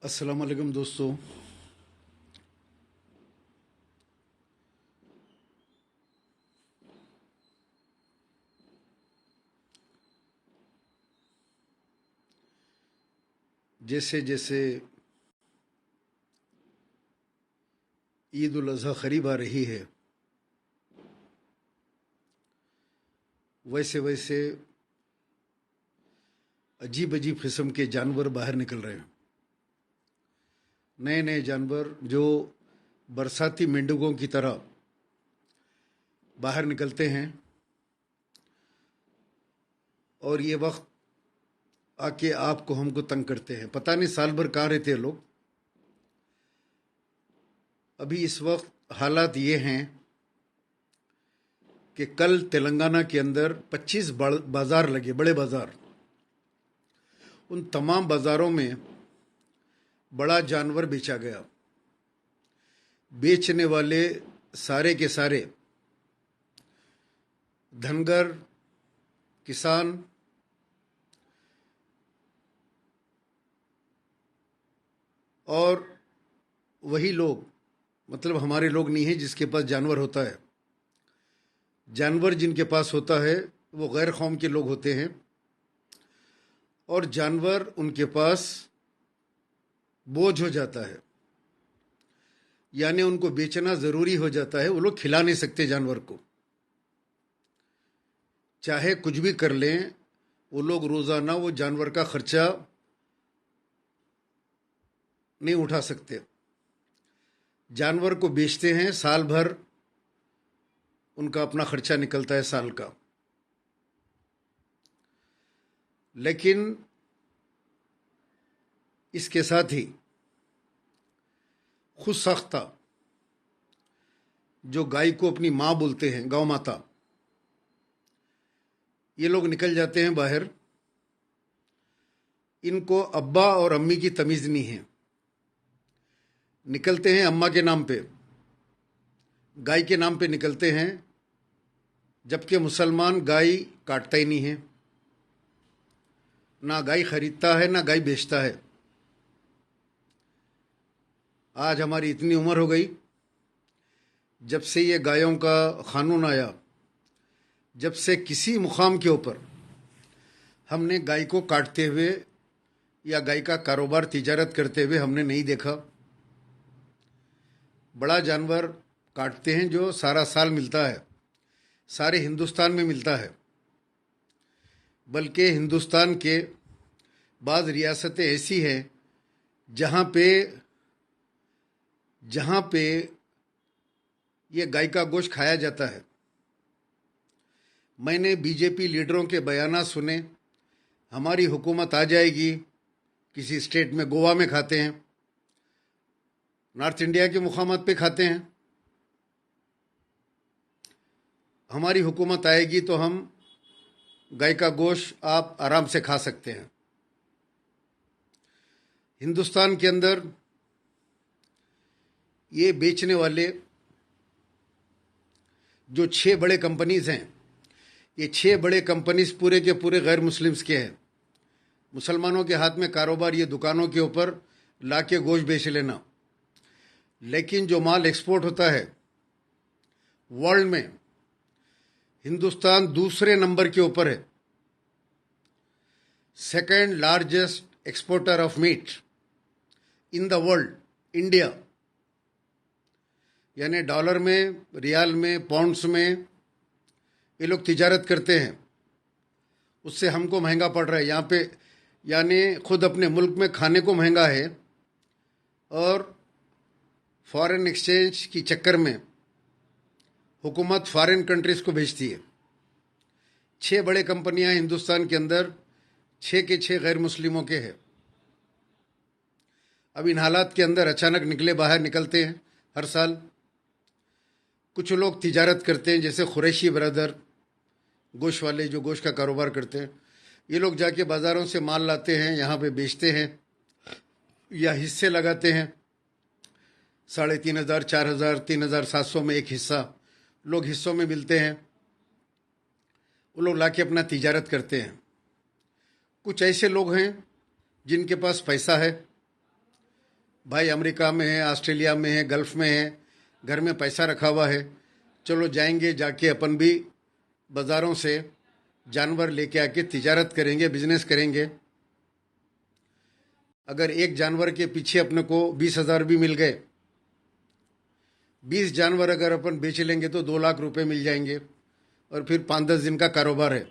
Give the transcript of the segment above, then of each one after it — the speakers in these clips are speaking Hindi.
अस्सलाम वालेकुम दोस्तों। जैसे जैसे ईद उल अज़हा करीब आ रही है, वैसे वैसे अजीब अजीब किस्म के जानवर बाहर निकल रहे हैं। नए नए जानवर जो बरसाती मेंढकों की तरह बाहर निकलते हैं और ये वक्त आके आपको हमको तंग करते हैं। पता नहीं साल भर कहाँ रहते हैं लोग। अभी इस वक्त हालात ये हैं कि कल तेलंगाना के अंदर 25 बाजार लगे, बड़े बाजार। उन तमाम बाजारों में बड़ा जानवर बेचा गया। बेचने वाले सारे के सारे धनगर, किसान और वही लोग, मतलब हमारे लोग नहीं हैं जिसके पास जानवर होता है। जानवर जिनके पास होता है वो गैर कौम के लोग होते हैं और जानवर उनके पास बोझ हो जाता है, यानी उनको बेचना ज़रूरी हो जाता है। वो लोग खिला नहीं सकते जानवर को, चाहे कुछ भी कर लें। वो लोग रोज़ाना वो जानवर का खर्चा नहीं उठा सकते। जानवर को बेचते हैं, साल भर उनका अपना खर्चा निकलता है साल का। लेकिन इसके साथ ही खुद साख्ता जो गाय को अपनी माँ बोलते हैं, गौ माता, ये लोग निकल जाते हैं बाहर। इनको अब्बा और अम्मी की तमीज़ नहीं है। निकलते हैं अम्मा के नाम पे, गाय के नाम पे निकलते हैं, जबकि मुसलमान गाय काटता ही नहीं है, ना गाय खरीदता है ना गाय बेचता है। आज हमारी इतनी उम्र हो गई, जब से ये गायों का कानून आया, जब से किसी मुकाम के ऊपर हमने गाय को काटते हुए या गाय का कारोबार तिजारत करते हुए हमने नहीं देखा। बड़ा जानवर काटते हैं जो सारा साल मिलता है, सारे हिंदुस्तान में मिलता है। बल्कि हिंदुस्तान के बाज़ रियासतें ऐसी हैं जहाँ पे ये गाय का गोश्त खाया जाता है। मैंने बीजेपी लीडरों के बयान सुने, हमारी हुकूमत आ जाएगी, किसी स्टेट में गोवा में खाते हैं, नॉर्थ इंडिया के मुकामात पे खाते हैं। हमारी हुकूमत आएगी तो हम गाय का गोश्त आप आराम से खा सकते हैं। हिंदुस्तान के अंदर ये बेचने वाले जो 6 बड़े कंपनीज हैं, ये 6 बड़े कंपनीज पूरे के पूरे गैर मुस्लिम्स के हैं। मुसलमानों के हाथ में कारोबार ये दुकानों के ऊपर ला के गोश्त बेच लेना। लेकिन जो माल एक्सपोर्ट होता है वर्ल्ड में, हिंदुस्तान दूसरे नंबर के ऊपर है। Second largest exporter of meat in the world, India. यानी डॉलर में, रियाल में, पाउंड्स में ये लोग तिजारत करते हैं। उससे हमको महंगा पड़ रहा है यहाँ पे, यानी खुद अपने मुल्क में खाने को महंगा है और फॉरेन एक्सचेंज की चक्कर में हुकूमत फॉरेन कंट्रीज़ को भेजती है। 6 बड़े कंपनियां हिंदुस्तान के अंदर, 6 के 6 गैर मुस्लिमों के हैं। अब इन हालात के अंदर अचानक बाहर निकलते हैं हर साल। कुछ लोग तिजारत करते हैं, जैसे कुरैशी ब्रदर, गोश्त वाले जो गोश्त का कारोबार करते हैं। ये लोग जाके बाज़ारों से माल लाते हैं, यहाँ पे बेचते हैं या हिस्से लगाते हैं। 3,500, 4,000, 3,700 में एक हिस्सा लोग हिस्सों में मिलते हैं। वो लोग लाके अपना तिजारत करते हैं। कुछ ऐसे लोग हैं जिनके पास पैसा है, भाई अमेरिका में है, ऑस्ट्रेलिया में है, गल्फ में है, घर में पैसा रखा हुआ है, चलो जाएंगे, जाके अपन भी बाज़ारों से जानवर लेके आके तिजारत करेंगे, बिजनेस करेंगे। अगर एक जानवर के पीछे अपने को 20,000 भी मिल गए, 20 जानवर अगर अपन बेच लेंगे तो 2 लाख रुपए मिल जाएंगे, और फिर 5-10 दिन का कारोबार है।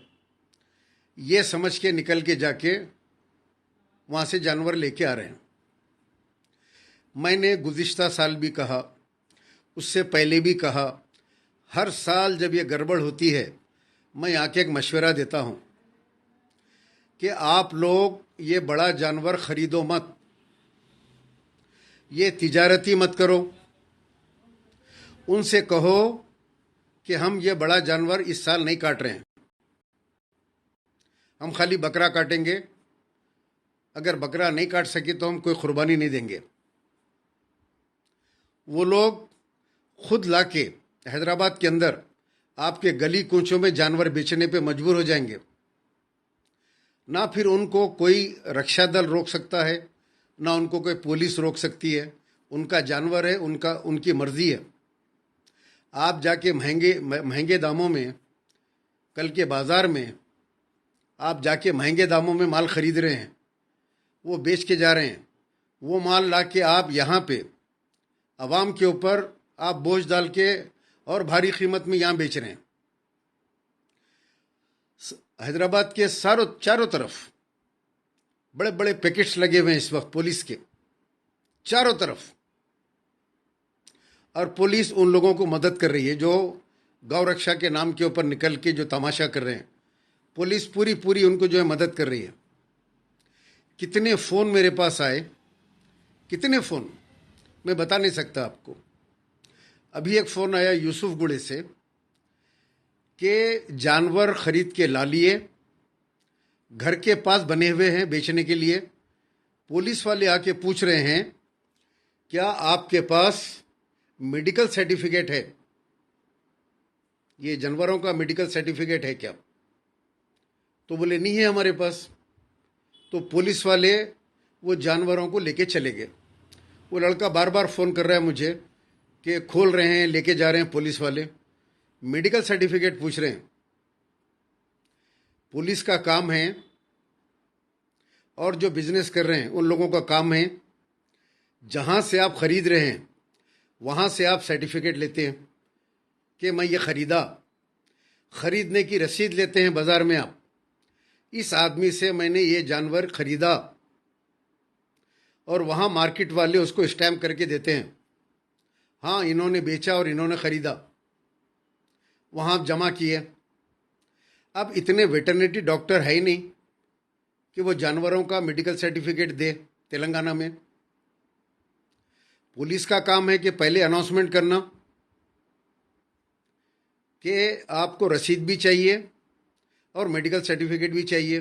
ये समझ के निकल के जाके वहाँ से जानवर लेके आ रहे हैं। मैंने गुज़िश्ता साल भी कहा, उससे पहले भी कहा, हर साल जब ये गड़बड़ होती है मैं आके एक मशवरा देता हूँ कि आप लोग ये बड़ा जानवर खरीदो मत, ये तिजारती मत करो। उनसे कहो कि हम ये बड़ा जानवर इस साल नहीं काट रहे हैं, हम खाली बकरा काटेंगे, अगर बकरा नहीं काट सके तो हम कोई कुर्बानी नहीं देंगे। वो लोग खुद लाके हैदराबाद के अंदर आपके गली कूचों में जानवर बेचने पे मजबूर हो जाएंगे। ना फिर उनको कोई रक्षा दल रोक सकता है, ना उनको कोई पुलिस रोक सकती है। उनका जानवर है, उनकी मर्जी है। आप जाके महंगे दामों में, कल के बाज़ार में आप जाके महंगे दामों में माल खरीद रहे हैं, वो बेच के जा रहे हैं। वो माल ला के आप यहाँ पे आवाम के ऊपर आप बोझ डाल के और भारी कीमत में यहाँ बेच रहे हैं। हैदराबाद के चारों तरफ बड़े बड़े पैकेट्स लगे हुए हैं इस वक्त पुलिस के, चारों तरफ। और पुलिस उन लोगों को मदद कर रही है जो गौ रक्षा के नाम के ऊपर निकल के जो तमाशा कर रहे हैं। पुलिस पूरी उनको जो है मदद कर रही है। कितने फ़ोन मेरे पास आए, कितने फ़ोन मैं बता नहीं सकता आपको। अभी एक फ़ोन आया यूसुफ गुड़े से कि जानवर खरीद के ला लिए, घर के पास बने हुए हैं बेचने के लिए। पुलिस वाले आके पूछ रहे हैं क्या आपके पास मेडिकल सर्टिफिकेट है, ये जानवरों का मेडिकल सर्टिफिकेट है क्या? तो बोले नहीं है हमारे पास। तो पुलिस वाले वो जानवरों को लेके चले गए। वो लड़का बार बार फ़ोन कर रहा है मुझे कि खोल रहे हैं, लेके जा रहे हैं पुलिस वाले, मेडिकल सर्टिफिकेट पूछ रहे हैं। पुलिस का काम है और जो बिजनेस कर रहे हैं उन लोगों का काम है, जहाँ से आप खरीद रहे हैं वहाँ से आप सर्टिफिकेट लेते हैं कि मैं ये ख़रीदा, ख़रीदने की रसीद लेते हैं बाज़ार में। आप इस आदमी से मैंने ये जानवर ख़रीदा, और वहाँ मार्केट वाले उसको स्टैम्प करके देते हैं, हाँ इन्होंने बेचा और इन्होंने ख़रीदा, वहाँ आप जमा किए। अब इतने वेटरनिटी डॉक्टर है ही नहीं कि वो जानवरों का मेडिकल सर्टिफिकेट दे तेलंगाना में। पुलिस का काम है कि पहले अनाउंसमेंट करना कि आपको रसीद भी चाहिए और मेडिकल सर्टिफिकेट भी चाहिए।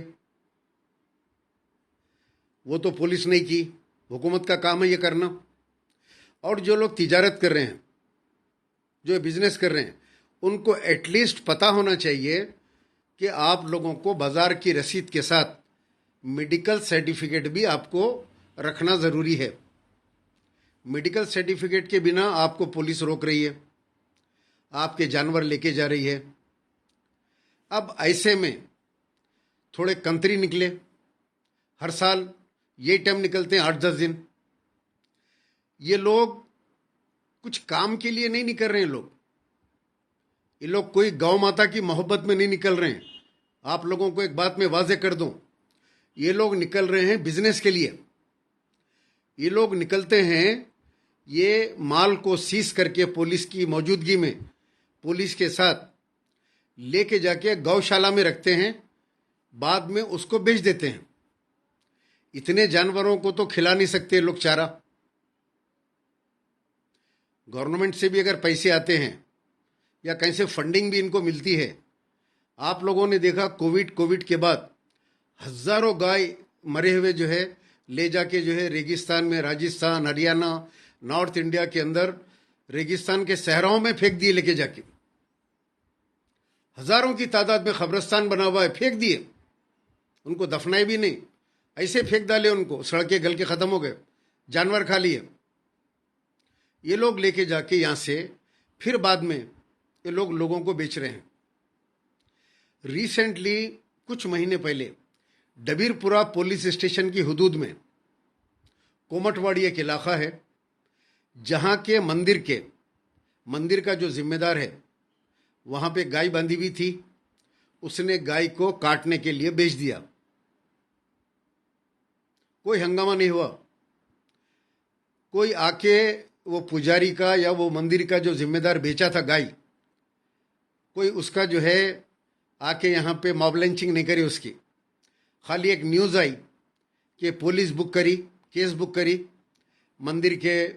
वो तो पुलिस नहीं की, हुकूमत का काम है ये करना। और जो लोग तिजारत कर रहे हैं, जो बिजनेस कर रहे हैं, उनको एटलीस्ट पता होना चाहिए कि आप लोगों को बाजार की रसीद के साथ मेडिकल सर्टिफिकेट भी आपको रखना ज़रूरी है। मेडिकल सर्टिफिकेट के बिना आपको पुलिस रोक रही है, आपके जानवर लेके जा रही है। अब ऐसे में थोड़े कंतरी निकले, हर साल ये टाइम निकलते हैं 8-10 दिन। ये लोग कुछ काम के लिए नहीं निकल रहे हैं। ये लोग कोई गौ माता की मोहब्बत में नहीं निकल रहे हैं। आप लोगों को एक बात मैं वाजे कर दूं, ये लोग निकल रहे हैं बिजनेस के लिए। ये लोग निकलते हैं ये माल को सीज करके पुलिस की मौजूदगी में, पुलिस के साथ लेके जाके गौशाला में रखते हैं, बाद में उसको बेच देते हैं। इतने जानवरों को तो खिला नहीं सकते लोग चारा। गवर्नमेंट से भी अगर पैसे आते हैं या कहीं से फंडिंग भी इनको मिलती है। आप लोगों ने देखा कोविड के बाद हजारों गाय मरे हुए जो है ले जाके जो है रेगिस्तान में, राजस्थान, हरियाणा, नॉर्थ इंडिया के अंदर रेगिस्तान के सहराओं में फेंक दिए लेके जाके। हजारों की तादाद में कब्रिस्तान बना हुआ है, फेंक दिए। उनको दफनाए भी नहीं, ऐसे फेंक डाले उनको, सड़कें गल के ख़त्म हो गए। जानवर खा लिए। ये लोग लेके जाके यहाँ से फिर बाद में ये लोग लोगों को बेच रहे हैं। रिसेंटली कुछ महीने पहले डबीरपुरा पुलिस स्टेशन की हदूद में कोमटवाड़ी एक इलाका है, जहाँ के मंदिर का जो जिम्मेदार है वहाँ पे गाय बांधी हुई थी, उसने गाय को काटने के लिए बेच दिया। कोई हंगामा नहीं हुआ, कोई आके वो पुजारी का या वो मंदिर का जो जिम्मेदार बेचा था गाय, कोई उसका जो है आके यहाँ पे मॉब लिंचिंग नहीं करी उसकी। खाली एक न्यूज़ आई कि पुलिस बुक करी, केस बुक करी मंदिर के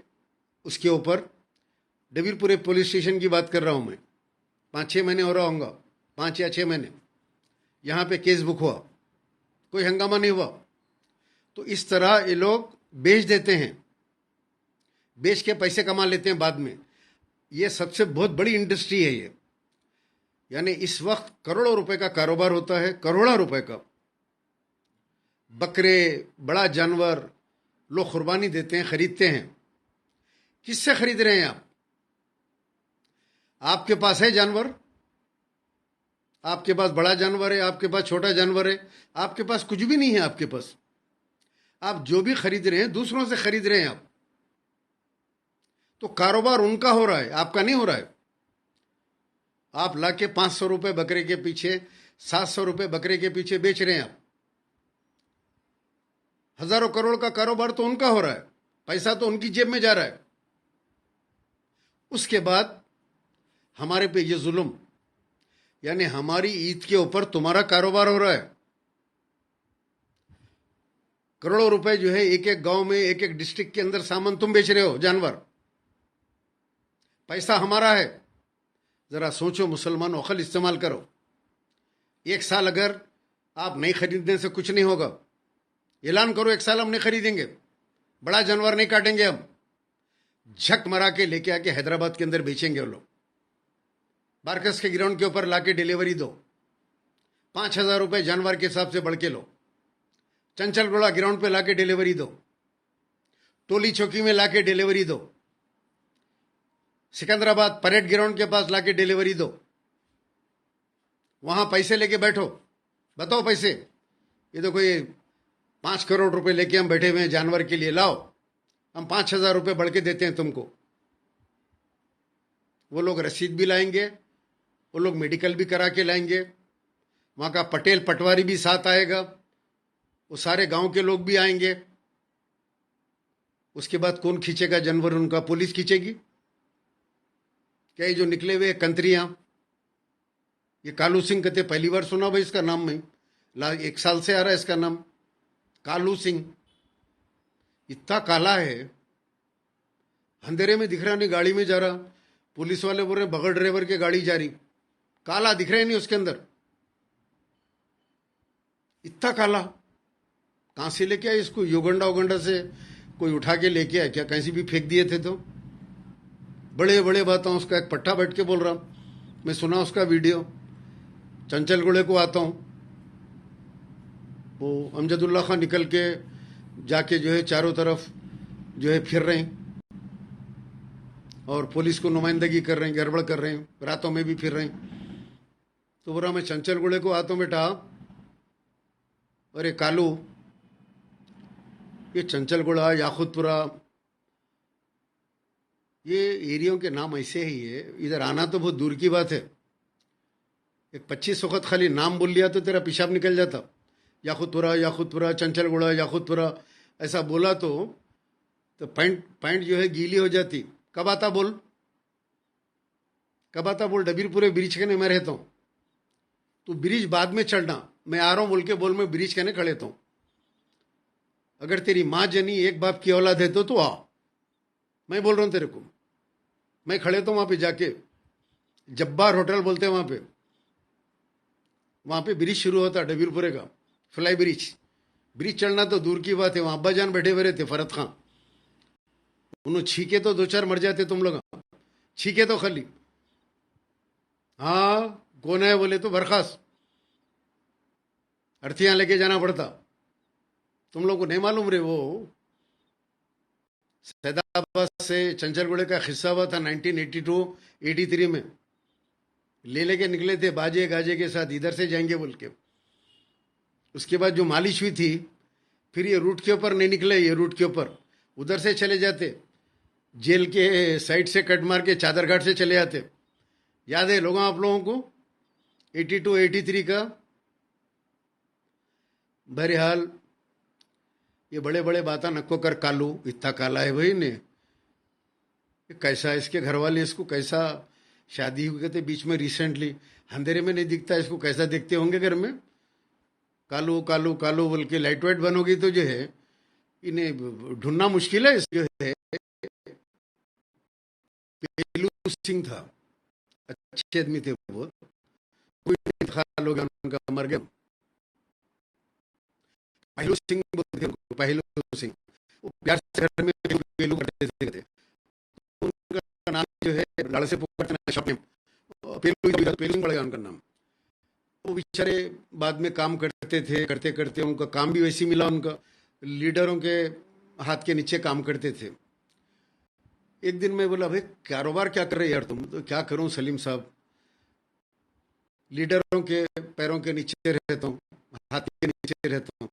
उसके ऊपर। डबीरपुरे पुलिस स्टेशन की बात कर रहा हूँ मैं, 5-6 महीने हो रहा होगा, 5 या 6 महीने। यहाँ पे केस बुक हुआ, कोई हंगामा नहीं हुआ। तो इस तरह ये लोग बेच देते हैं, बेच के पैसे कमा लेते हैं बाद में। ये सबसे बहुत बड़ी इंडस्ट्री है ये, यानी इस वक्त करोड़ों रुपए का कारोबार होता है, करोड़ों रुपए का। बकरे, बड़ा जानवर लोग कुर्बानी देते हैं, खरीदते हैं। किससे खरीद रहे हैं आप? आपके पास है जानवर, आपके पास बड़ा जानवर है, आपके पास छोटा जानवर है, आपके पास कुछ भी नहीं है। आपके पास आप जो भी खरीद रहे हैं दूसरों से खरीद रहे हैं आप। तो कारोबार उनका हो रहा है, आपका नहीं हो रहा है। आप लाके 500 रुपये बकरे के पीछे, 700 रुपये बकरे के पीछे बेच रहे हैं आप। हजारों करोड़ का कारोबार तो उनका हो रहा है, पैसा तो उनकी जेब में जा रहा है। उसके बाद हमारे पे ये जुल्म, यानी हमारी ईद के ऊपर तुम्हारा कारोबार हो रहा है। करोड़ों रुपए जो है एक एक गांव में, एक एक डिस्ट्रिक्ट के अंदर सामान तुम बेच रहे हो, जानवर। पैसा हमारा है। जरा सोचो मुसलमानों, अकल इस्तेमाल करो। एक साल अगर आप नहीं खरीदने से कुछ नहीं होगा, ऐलान करो 1 साल हम नहीं खरीदेंगे, बड़ा जानवर नहीं काटेंगे, हम झक मरा के लेके आके हैदराबाद के अंदर बेचेंगे। वो लोग बारकस के ग्राउंड के ऊपर लाके डिलीवरी दो, 5,000 रुपये जानवर के हिसाब से बढ़ के लो। चंचलगोड़ा ग्राउंड पे लाके डिलीवरी दो, टोली चौकी में लाके डिलीवरी दो, सिकंदराबाद परेड ग्राउंड के पास लाके डिलीवरी दो। वहां पैसे लेके बैठो, बताओ पैसे। ये तो कोई 5 करोड़ रुपए लेके हम बैठे हुए हैं जानवर के लिए, लाओ हम 5,000 रुपये बढ़ के देते हैं तुमको। वो लोग रसीद भी लाएंगे, वो लोग मेडिकल भी करा के लाएंगे, वहाँ का पटेल पटवारी भी साथ आएगा, वो सारे गांव के लोग भी आएंगे। उसके बाद कौन खींचेगा जानवर? उनका पुलिस खींचेगी क्या? ये जो निकले हुए कंत्रियां, ये कालू सिंह कहते, पहली बार सुना भाई इसका नाम। में 1 साल से आ रहा है इसका नाम, कालू सिंह। इतना काला है, अंधेरे में दिख रहा नहीं, गाड़ी में जा रहा, पुलिस वाले बोल रहे बगैर ड्राइवर के गाड़ी जा रही, काला दिख रहा ही नहीं उसके अंदर। इतना काला कहां से लेके आए इसको? युगंडा उगंडा से कोई उठा के लेके आए क्या? कहीं भी फेंक दिए थे? तो बड़े बड़े बात हूँ, उसका एक पट्टा बैठ के बोल रहा, मैं सुना उसका वीडियो। चंचलगुड़े को आता हूँ, वो अमजदुल्ला खान निकल के जाके जो है चारों तरफ जो है फिर रहे हैं और पुलिस को नुमाइंदगी कर रहे हैं, गड़बड़ कर रहे हैं, रातों में भी फिर रहे हैं। तो बोला मैं चंचलगुड़े को आता हूँ बेटा। अरे कालू, ये चंचलगुड़ा, याकुतपुरा, ये एरियो के नाम ऐसे ही है, इधर आना तो बहुत दूर की बात है। एक 25 वक्त खाली नाम बोल लिया तो तेरा पेशाब निकल जाता। याकुतपुरा, याकुतपुरा, चंचलगुड़ा, याकुतपुरा ऐसा बोला तो पैंट जो है गीली हो जाती। कब आता बोल, कब आता बोल? डबीरपुरे ब्रिज के ने मैं रहता हूँ, तू ब्रिज बाद में चढ़ना, मैं आ रहा हूँ बोल के बोल, मैं ब्रिज के ने खड़े हूँ। अगर तेरी माँ जनी एक बाप की औलाद है तो तू आ, मैं बोल रहा हूँ तेरे को। मैं खड़े तो वहां पे जाके, जब्बार होटल बोलते हैं वहां पे ब्रिज शुरू होता डबीरपुरे का, फ्लाई ब्रिज। ब्रिज चढ़ना तो दूर की बात है, वहां अब्बा जान बैठे हुए रहते, फरत खां। उन्होंने छीके तो 2-4 मर जाते तुम लोग, छीके तो खाली। हाँ कौन है बोले तो बरखास्त, अर्थियां लेके जाना पड़ता। तुम लोग को नहीं मालूम रे वो सैदाबाद से चंचलगुड़े का हिस्सा हुआ था 1982-83 में। ले लेके निकले थे बाजे गाजे के साथ, इधर से जाएंगे बोल के। उसके बाद जो मालिश हुई थी, फिर ये रूट के ऊपर नहीं निकले, ये रूट के ऊपर उधर से चले जाते, जेल के साइड से कट मार के चादर घाट से चले आते। याद है लोगों आप लोगों को 82-83 का? बहरहाल ये बड़े बड़े बात नको कर कालू, इतना काला है भाई ने, कैसा इसके घर वाले इसको कैसा, शादी हुई थे बीच में रिसेंटली, अंधेरे में नहीं दिखता इसको, कैसा देखते होंगे घर में, कालू कालू कालू बोल के। लाइट वाइट बनोगी तो जो है इन्हें ढूंढना मुश्किल है। जो है पेलू सिंह था, अच्छे आदमी थे वो, कोई नहीं था, लोग उनका मर गया। पहलू सिंह बोलते थे उनको, पहलू सिंह। वो प्यार से घर में पेलू करते थे। उनका नाम जो है लाड़ से पुकारते शॉप में पेलू, पेलू सिंह पड़ेगा उनका नाम। वो बेचारे बाद में काम करते थे, करते करते उनका काम भी वैसे मिला, उनका लीडरों के हाथ के नीचे काम करते थे। एक दिन मैं बोला भाई कारोबार क्या कर रहे यार तुम? तो क्या करूं सलीम साहब, लीडरों के पैरों के नीचे रहता हूँ, हाथ के नीचे रहता हूँ।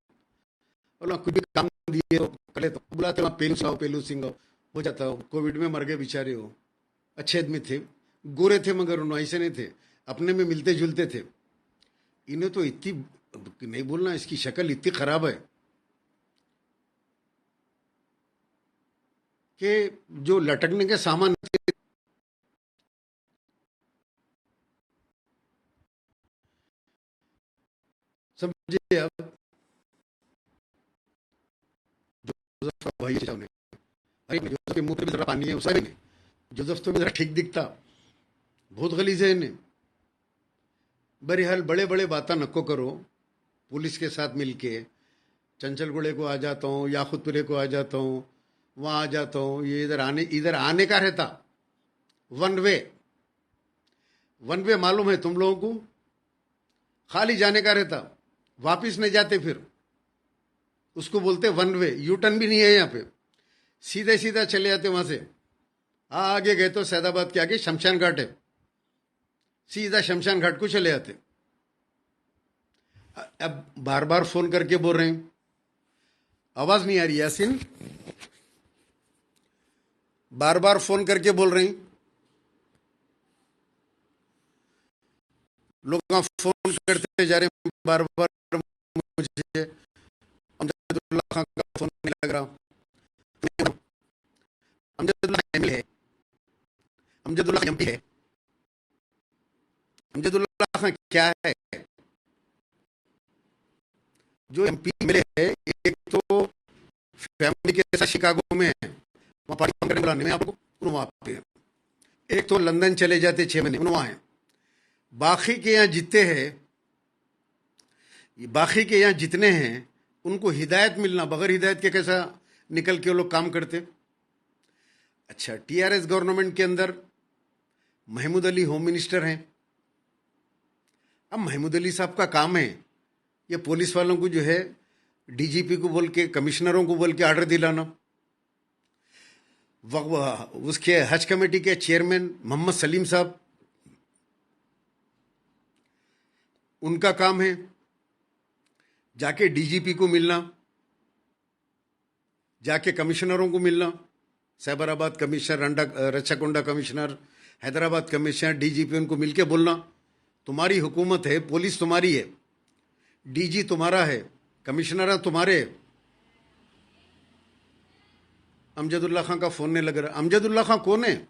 बोला कुछ भी काम दिए हो कर लेता हूँ। बुलाते वहाँ पेलू साहब, पेलू सिंह हो जाता हो। कोविड में मर गए बेचारे हो, अच्छे आदमी थे, गोरे थे मगर उन्होंने ऐसे नहीं थे, अपने में मिलते जुलते थे। इन्हें तो इतनी नहीं बोलना, इसकी शक्ल इतनी खराब है कि जो लटकने के सामान थे, समझिए आप, जोसेफ का भाई साहब ने, अरे जोसेफ के मुंह पे भी जरा पानी है, उसका भी नहीं, जोसेफ तो भी जरा ठीक दिखता, बहुत गलीज है इन्हें। बहरहाल बड़े बड़े बातें नको करो। पुलिस के साथ मिलके चंचलगुड़े को आ जाता हूँ, याकुतपुरे को आ जाता हूँ, वहाँ आ जाता हूँ, ये इधर आने का रहता वन वे। वन वे मालूम है तुम लोगों को? खाली जाने का रहता, वापिस नहीं जाते, फिर उसको बोलते वन वे। यू टर्न भी नहीं है यहाँ पे, सीधे सीधा चले जाते वहां से। आगे गए तो सैदाबाद के आगे शमशान घाट है, सीधा शमशान घाट को चले जाते। अब बार बार फोन करके बोल रहे हैं, आवाज नहीं आ रही यासीन, बार बार फोन करके बोल रहे हैं लोग, फोन करते जा रहे हैं बार बार। मुझे अमजदुल्ला खान का फोन नहीं लग रहा। अमजदुल्ला एमएलए है, अमजदुल्ला एमपी है। अमजदुल्ला खान क्या है? जो एमपी एमएलए है, एक तो फैमिली के साथ शिकागो में है, वहां पार्टी करने बुलाने में आपको, वहां पे एक तो लंदन चले जाते 6 महीने, वहां है। बाकी के यहाँ जितने हैं, बाकी के यहाँ जितने हैं उनको हिदायत मिलना, बगैर हिदायत के कैसा निकल के वो लोग काम करते। अच्छा, टीआरएस गवर्नमेंट के अंदर महमूद अली होम मिनिस्टर हैं। अब महमूद अली साहब का काम है ये पुलिस वालों को जो है डीजीपी को बोल के, कमिश्नरों को बोल के ऑर्डर दिलाना। उसके हज कमेटी के चेयरमैन मोहम्मद सलीम साहब, उनका काम है जाके डीजीपी को मिलना, जाके कमिश्नरों को मिलना, Cyberabad commissioner, Rachakonda commissioner, Hyderabad commissioner, DGP, उनको मिलके बोलना तुम्हारी हुकूमत है, पुलिस तुम्हारी है, डीजी तुम्हारा है, कमिश्नर तुम्हारे। अमजदुल्ला खान का फोन नहीं लग रहा। अमजदुल्ला खान कौन है?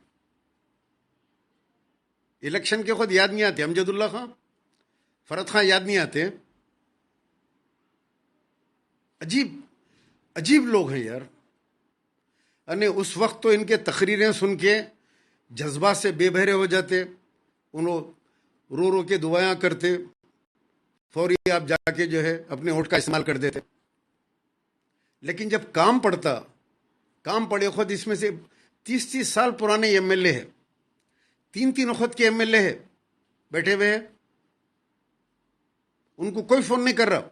इलेक्शन के खुद याद नहीं आते अमजदुल्ला खान, फरद खान याद नहीं आते। अजीब अजीब लोग हैं यार। अने उस वक्त तो इनके तकरीरें सुन के जज्बात से बेबहरे हो जाते, उन्होंने रो रो के दुआएं करते, फौरी आप जाके जो है अपने वोट का इस्तेमाल कर देते। लेकिन जब काम पड़ता, काम पड़े खुद इसमें से 30-30 साल पुराने एमएलए है, 3-3 वक्त के एमएलए है बैठे हुए हैं, उनको कोई फोन नहीं कर रहा।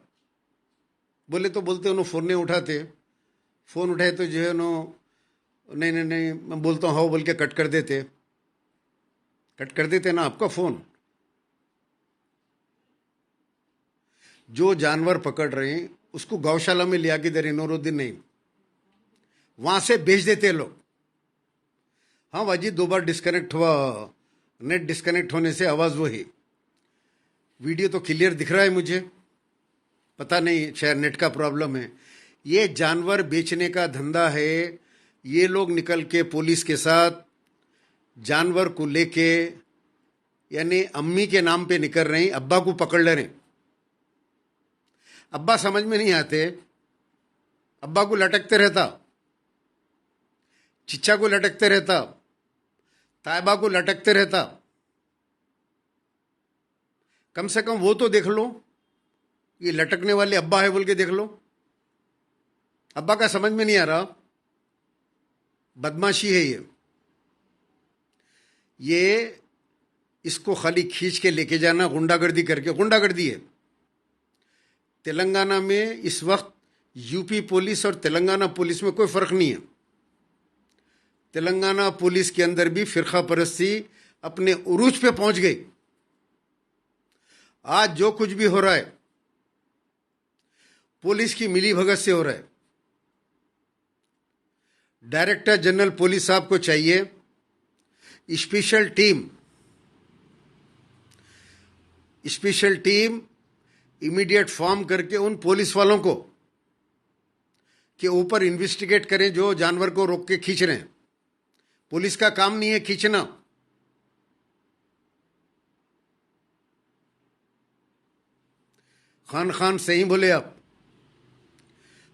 बोले तो बोलते उन्होंने फोन नहीं उठाते, फोन उठाए तो जो है उन्होंने नहीं नहीं नहीं, मैं बोलता हूँ हाँ बोल के कट कर देते ना आपका फ़ोन। जो जानवर पकड़ रहे हैं उसको गौशाला में ले आके दे रहे, नूरुद्दीन नहीं, वहां से भेज देते लोग। हाँ वाजी, 2 बार डिस्कनेक्ट हुआ, नेट डिस्कनेक्ट होने से आवाज़ वही। वीडियो तो क्लियर दिख रहा है मुझे, पता नहीं शायद नेट का प्रॉब्लम है। ये जानवर बेचने का धंधा है। ये लोग निकल के पुलिस के साथ जानवर को लेके, यानी अम्मी के नाम पे निकल रहे हैं, अब्बा को पकड़ ले रहे हैं। अब्बा समझ में नहीं आते, अब्बा को लटकते रहता, चिच्चा को लटकते रहता, तायबा को लटकते रहता। कम से कम वो तो देख लो, ये लटकने वाले अब्बा है बोल के देख लो। अब्बा का समझ में नहीं आ रहा, बदमाशी है ये इसको खाली खींच के लेके जाना, गुंडागर्दी करके। गुंडागर्दी है तेलंगाना में इस वक्त। यूपी पुलिस और तेलंगाना पुलिस में कोई फर्क नहीं है। तेलंगाना पुलिस के अंदर भी फिरका परस्ती अपने उरूज पे पहुंच गई। आज जो कुछ भी हो रहा है पुलिस की मिली भगत से हो रहा है। डायरेक्टर जनरल पुलिस साहब को चाहिए स्पेशल टीम इमीडिएट फॉर्म करके उन पुलिस वालों को के ऊपर इन्वेस्टिगेट करें जो जानवर को रोक के खींच रहे हैं। पुलिस का काम नहीं है खींचना। खान सही बोले आप।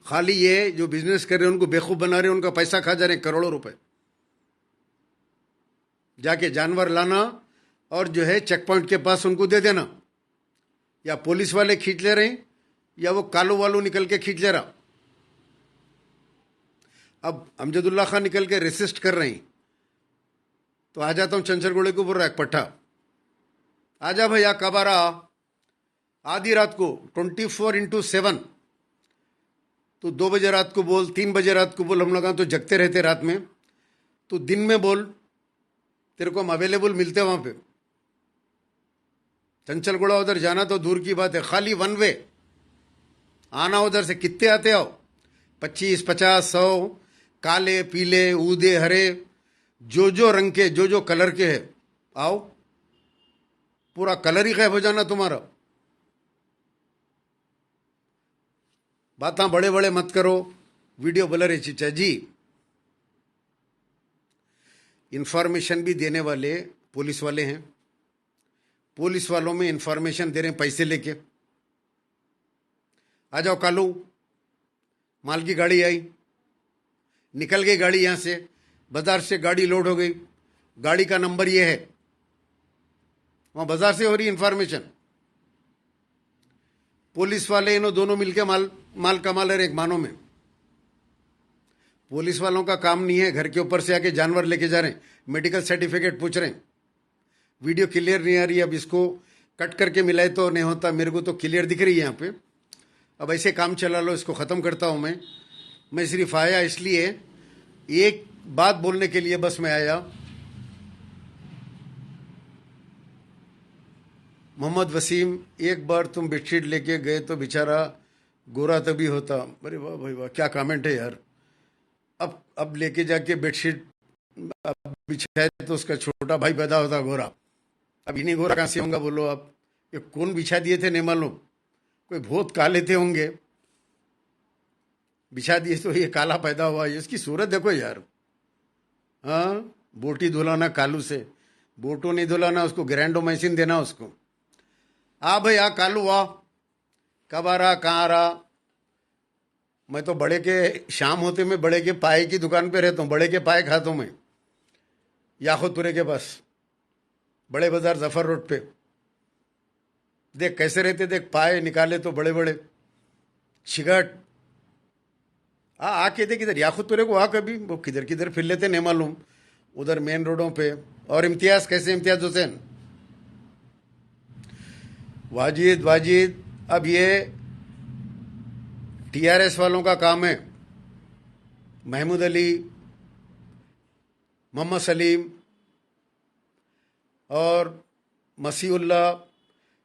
खाली ये जो बिजनेस कर रहे हैं उनको बेवकूफ बना रहे हैं, उनका पैसा खा जा रहे हैं करोड़ों रुपए। जाके जानवर लाना और जो है चेक पॉइंट के पास उनको दे देना। या पुलिस वाले खींच ले रहे हैं या वो कालू वालू निकल के खींच ले रहा। अब अमजदुल्ला खान निकल के रेसिस्ट कर रहे हैं तो आ जाता हूं चंचलगुड़े को, बोल रहा है पट्टा आजा भैया, कब आ रहा? आधी रात को 24x7। तो 2 बजे रात को बोल, 3 बजे रात को बोल, हम लोग तो जगते रहते रात में। तो दिन में बोल, तेरे को हम अवेलेबल मिलते वहां पे। चंचलगुड़ा उधर जाना तो दूर की बात है, खाली 1 वे आना। उधर से कितने आते आओ, 25, 50, 100, काले पीले ऊदे हरे, जो रंग के जो कलर के है, आओ। पूरा कलर ही गायब हो जाना तुम्हारा। बातें बड़े बड़े मत करो, वीडियो बना रहे चिचा जी। इंफॉर्मेशन भी देने वाले पुलिस वाले हैं। पुलिस वालों में इंफॉर्मेशन दे रहे हैं पैसे लेके। आ जाओ कालू, माल की गाड़ी आई, निकल गई गाड़ी यहां से, बाजार से गाड़ी लोड हो गई, गाड़ी का नंबर ये है। वहां बाजार से हो रही इंफॉर्मेशन। पुलिस वाले इन्हों दोनों मिलके माल कमा ले रहे एक मानो में। पुलिस वालों का काम नहीं है घर के ऊपर से आके जानवर लेके जा रहे हैं, मेडिकल सर्टिफिकेट पूछ रहे हैं। वीडियो क्लियर नहीं आ रही, अब इसको कट करके मिलाए तो नहीं होता। मेरे को तो क्लियर दिख रही है यहाँ पे। अब ऐसे काम चला लो, इसको ख़त्म करता हूँ मैं सिर्फ आया इसलिए, एक बात बोलने के लिए बस मैं आया। मोहम्मद वसीम, एक बार तुम बेडशीट लेके गए तो बेचारा गोरा तभी होता। अरे वाह भाई वाह, क्या कमेंट है यार। अब लेके जाके बेडशीट बिछाए तो उसका छोटा भाई पैदा होता गोरा। अब इन्हीं गोरा कहाँ से होगा बोलो आप? ये कौन बिछा दिए थे नहीं मालूम, कोई बहुत काले थे होंगे, बिछा दिए तो ये काला पैदा हुआ। इसकी सूरत देखो यार। हाँ, बोटी धुलाना कालू से, बोटो नहीं धुलाना, उसको ग्रैंडोमाइसिन देना उसको। आ भाई आ कालू आ, कब आ रहा, कहाँ आ रहा? मैं तो बड़े के शाम होते मैं बड़े के पाए की दुकान पे रहता हूँ, बड़े के पाए खाता हूँ मैं, याखुतपुरे के पास, बड़े बाजार जफर रोड पे। देख कैसे रहते, देख पाए निकाले तो बड़े बड़े शिगट। आके देख इधर याखुतपुरे को आ, कभी वो किधर किधर फिर लेते नहीं मालूम उधर मेन रोडों पे। और इम्तियाज कैसे, इम्तियाज हुसैन, वाजिद। अब ये टीआरएस वालों का काम है। महमूद अली, मोहम्मद सलीम और मसीहुल्लाह,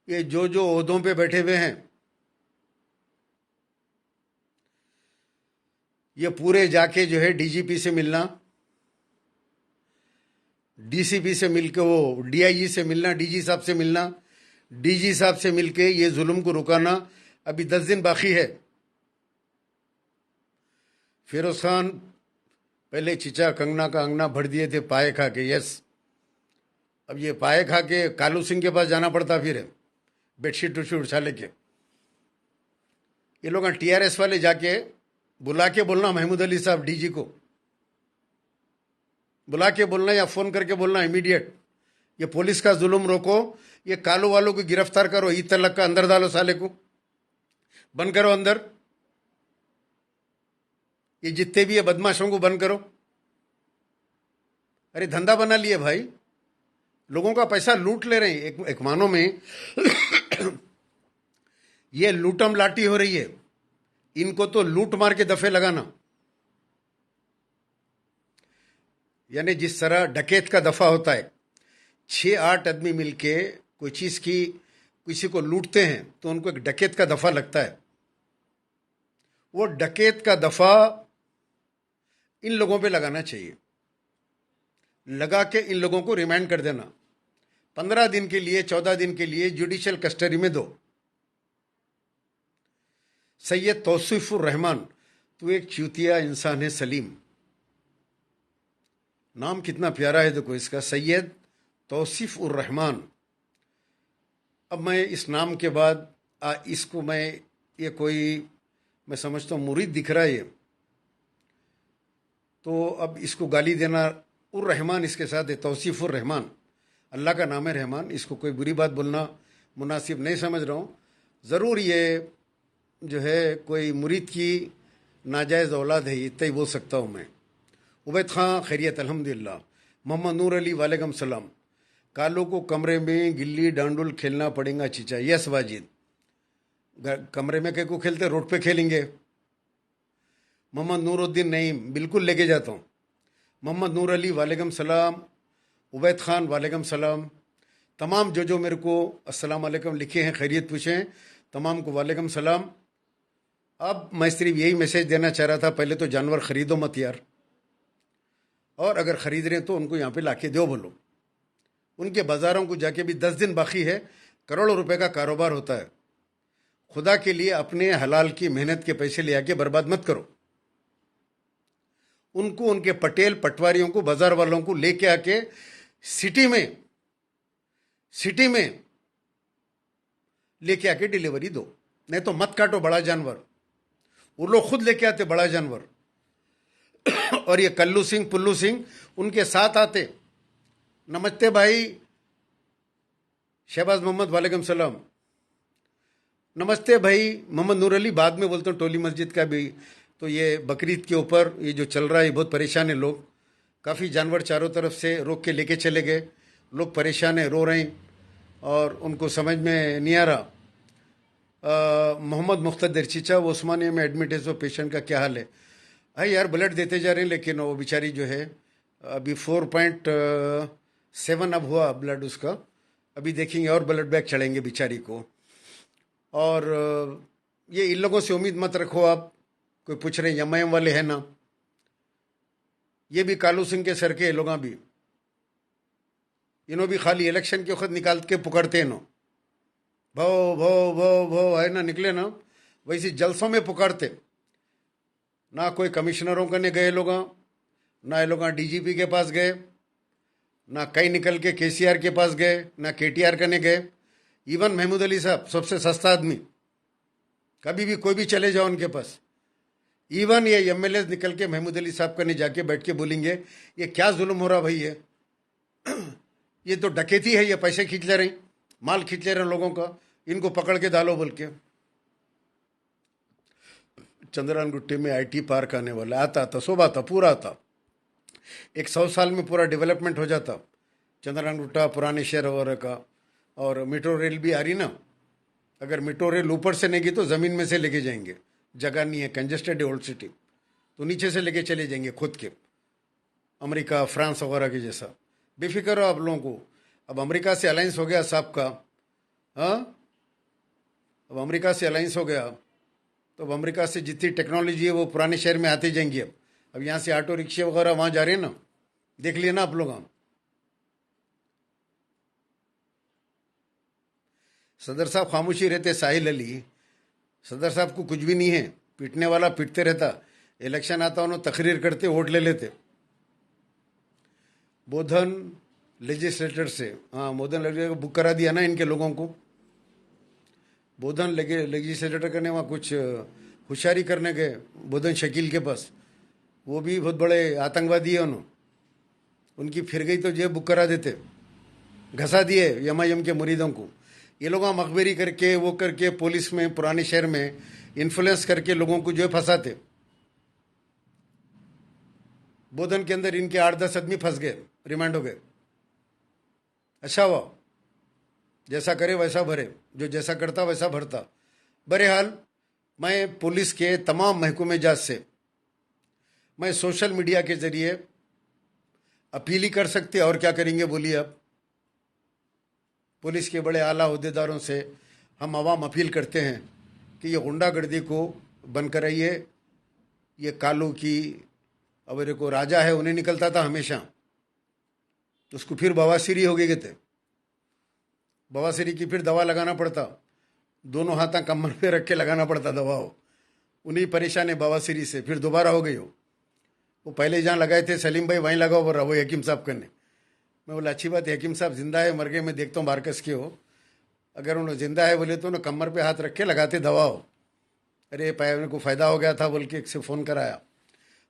ये जो जो ओहदों पे बैठे हुए हैं, ये पूरे जाके जो है डीजीपी से मिलना, डीसीपी से मिलके, वो डीआईजी से मिलना, डीजी साहब से मिलना, डीजी साहब से मिलके ये जुल्म को रुकाना। अभी 10 दिन बाकी है। फिरोज खान पहले चिचा कंगना का अंगना भर दिए थे पाए खा के, यस। अब ये पाए खा के कालू सिंह के पास जाना पड़ता, फिर बेडशीट उड़शीट उछा लेके। ये लोग टीआरएस वाले जाके बुला के बोलना महमूद अली साहब डीजी को, बुला के बोलना या फोन करके बोलना इमीडिएट, ये पुलिस का जुल्म रोको, ये कालू वालों को गिरफ्तार करो, ईद तलक का अंदर डालो, साले को बंद करो अंदर, ये जितने भी ये बदमाशों को बंद करो। अरे धंधा बना लिए भाई, लोगों का पैसा लूट ले रहे हैं। एक मानो में ये लूटम लाटी हो रही है, इनको तो लूट मार के दफे लगाना। यानी जिस तरह डकैत का दफा होता है, 6-8 आदमी मिलके कोई चीज की किसी को लूटते हैं तो उनको एक डकैत का दफा लगता है। वो डकैत का दफा इन लोगों पे लगाना चाहिए, लगा के इन लोगों को रिमांड कर देना, 15 दिन के लिए 14 दिन के लिए जुडिशियल कस्टडी में दो। सैयद तौसीफुर रहमान, तू एक चूतिया इंसान है सलीम, नाम कितना प्यारा है देखो इसका, सैयद तौसीफ उर रहमान। अब मैं इस नाम के बाद इसको ये कोई मैं समझता हूँ मुरीद दिख रहा है ये, तो अब इसको गाली देना, उर रहमान इसके साथ है, तौसीफ उर रहमान, अल्लाह का नाम है रहमान, इसको कोई बुरी बात बोलना मुनासिब नहीं समझ रहा हूँ। ज़रूर ये जो है कोई मुरीद की नाजायज़ औलाद है, इतना ही बोल सकता हूँ मैं। उबैद खां खैरियत अल्हम्दुलिल्लाह। मोहम्मद नूर अली वालेकुम सलाम। कालो को कमरे में गिल्ली डांडुल खेलना पड़ेगा चीचा, यस वाजिद। कमरे में को खेलते, रोड पे खेलेंगे। मोहम्मद नूरुद्दीन नईम, बिल्कुल लेके जाता हूँ। मोहम्मद नूर अली वालेकुम सलाम। उबैद खान वालेकुम सलाम। तमाम जो मेरे को अस्सलाम वालेकुम लिखे हैं, खैरियत पूछे हैं, तमाम को वालेकुम सलाम। अब मैं सिर्फ यही मैसेज देना चाह रहा था, पहले तो जानवर ख़रीदो मत यार, और अगर ख़रीद रहे हैं तो उनको यहाँ पे लाके दो बोलो। उनके बाज़ारों को जाके भी 10 दिन बाकी है, करोड़ों रुपए का कारोबार होता है। खुदा के लिए अपने हलाल की मेहनत के पैसे ले आके बर्बाद मत करो। उनको, उनके पटेल पटवारियों को, बाजार वालों को लेके आके सिटी में लेके आके डिलीवरी दो, नहीं तो मत काटो बड़ा जानवर। वो लोग खुद लेके आते बड़ा जानवर, और ये कल्लू सिंह पुल्लू सिंह उनके साथ आते। नमस्ते भाई शहबाज मोहम्मद, वालेकुम सलाम। नमस्ते भाई मोहम्मद नूर अली, बाद में बोलता हूँ टोली मस्जिद का भी। तो ये बकरीद के ऊपर ये जो चल रहा है, बहुत परेशान है लोग, काफ़ी जानवर चारों तरफ से रोक के लेके चले गए, लोग परेशान है, रो रहे हैं और उनको समझ में नहीं आ रहा। मोहम्मद मुख्तदर चीचा, वो उस्मानिया में एडमिट है, तो पेशेंट का क्या हाल है? भाई यार ब्लड देते जा रहे हैं, लेकिन वो बेचारी जो है अभी 4.7 अब हुआ ब्लड उसका, अभी देखेंगे और ब्लड बैग चढ़ेंगे बेचारी को। और ये इन लोगों से उम्मीद मत रखो आप। कोई पूछ रहे एमआईएम वाले हैं ना, ये भी कालू सिंह के सर के लोग भी, इन्हों भी खाली इलेक्शन के वक्त निकाल के पुकारते हैं नो, भो भो भो भो है ना, निकले ना, वैसे जलसों में पुकारते ना। कोई कमिश्नरों करने गए लोग ना, ये लोग डीजीपी के पास गए ना, कहीं निकल के केसीआर के पास गए ना, केटीआर करने गए। इवन महमूद अली साहब सबसे सस्ता आदमी, कभी भी कोई भी चले जाओ उनके पास, इवन ये एमएलए निकल के महमूद अली साहब करने जाके बैठ के बोलेंगे ये क्या जुल्म हो रहा भाई है, ये तो डकैती है, ये पैसे खींच ले रहे, माल खींच ले रहे लोगों का, इनको पकड़ के डालो बोल के। चंद्रान गुट्टे में आईटी पार्क आने वाला, आता था, सब आता, पूरा आता, एक 100 साल में पूरा डेवलपमेंट हो जाता चंद्रान गुट्टा पुराने शहर वगैरह का। और मेट्रो रेल भी आ रही ना, अगर मेट्रो रेल ऊपर से नहीं गई तो ज़मीन में से लेके जाएंगे, जगह नहीं है, कंजेस्टेड है ओल्ड सिटी, तो नीचे से लेके चले जाएंगे खुद के। अमेरिका फ्रांस वगैरह के जैसा। बेफिक्र हो आप लोगों को। अब अमेरिका से अलायंस हो गया साहब का। हाँ, अब अमेरिका से अलायंस हो गया तो अब अमेरिका से जितनी टेक्नोलॉजी है वो पुराने शहर में आते जाएंगी। अब यहाँ से ऑटो रिक्शे वगैरह वहाँ जा रहे हैं ना, देख लिए ना आप लोग। हम सदर साहब खामोशी रहते, साहिल अली सदर साहब को कुछ भी नहीं है, पीटने वाला पीटते रहता, इलेक्शन आता उन्होंने तकरीर करते, वोट ले लेते। बोधन लेजिस्लेटर से, हाँ बोधन लेजिस्लेटर बुक करा दिया ना इनके लोगों को। बोधन लेजिस्लेटर करने वहाँ कुछ होशियारी करने गए बोधन शकील के पास, वो भी बहुत बड़े आतंकवादी है उन्होंने, उनकी फिर गई तो जेब बुक करा देते, घसा दिए एमआईएम के मुरीदों को। ये लोग मखबेरी करके वो करके पुलिस में पुराने शहर में इन्फ्लुएंस करके लोगों को जो है फंसाते। बोधन के अंदर इनके 8-10 आदमी फंस गए, रिमांड हो गए। अच्छा हुआ, जैसा करे वैसा भरे, जो जैसा करता वैसा भरता। बहरहाल मैं पुलिस के तमाम महकमे जात से मैं सोशल मीडिया के जरिए अपील ही कर सकते, और क्या करेंगे बोलिए आप। पुलिस के बड़े आला अहदेदारों से हम आवाम अपील करते हैं कि ये गुंडागर्दी को बंद कराइए। ये कालू की अब को राजा है, उन्हें निकलता था हमेशा, उसको फिर बवासीरी हो गए थे, बवासीरी की फिर दवा लगाना पड़ता, दोनों हाथा कमर पे रख के लगाना पड़ता दवा हो, उन्हीं परेशान है बवासीरी से, फिर दोबारा हो गई हो। वो पहले जहाँ लगाए थे सलीम भाई वहीं लगाओ, बोल रहा वो हकीम साहब करने। मैं बोला अच्छी बात है, हकीम साहब जिंदा है मर गए मैं देखता हूँ बारकस के हो, अगर उन्होंने जिंदा है बोले तो उन्हें कमर पे हाथ रख के लगाते दवा हो। अरे मेरे को फ़ायदा हो गया था बोल के एक से फ़ोन कराया,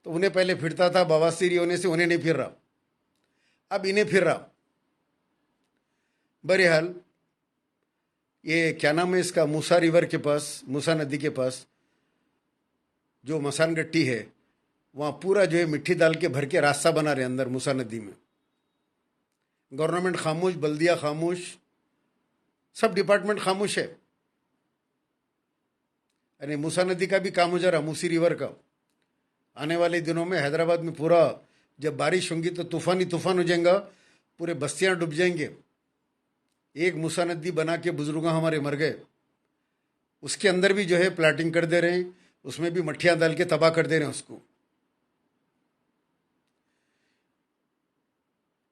तो उन्हें पहले फिरता था बवासीरी होने से, उन्हें नहीं फिर रहा, अब इन्हें फिर रहा। बहरहाल ये क्या नाम है इसका, मूसा रिवर के पास, मूसा नदी के पास जो मसान गट्टी है, वहाँ पूरा जो है मिट्टी डाल के भर के रास्ता बना रहे अंदर मूसा नदी में। गवर्नमेंट खामोश, बल्दिया खामोश, सब डिपार्टमेंट खामोश है। यानी मूसा नदी का भी काम हो जा रहा, मूसी रिवर का। आने वाले दिनों में हैदराबाद में पूरा जब बारिश होंगी तो तूफान ही तूफान हो जाएगा, पूरे बस्तियां डूब जाएंगे। एक मूसा नदी बना के बुजुर्ग हमारे मर गए, उसके अंदर भी जो है प्लाटिंग कर दे रहे हैं, उसमें भी मट्ठियां डाल के तबाह कर दे रहे हैं उसको।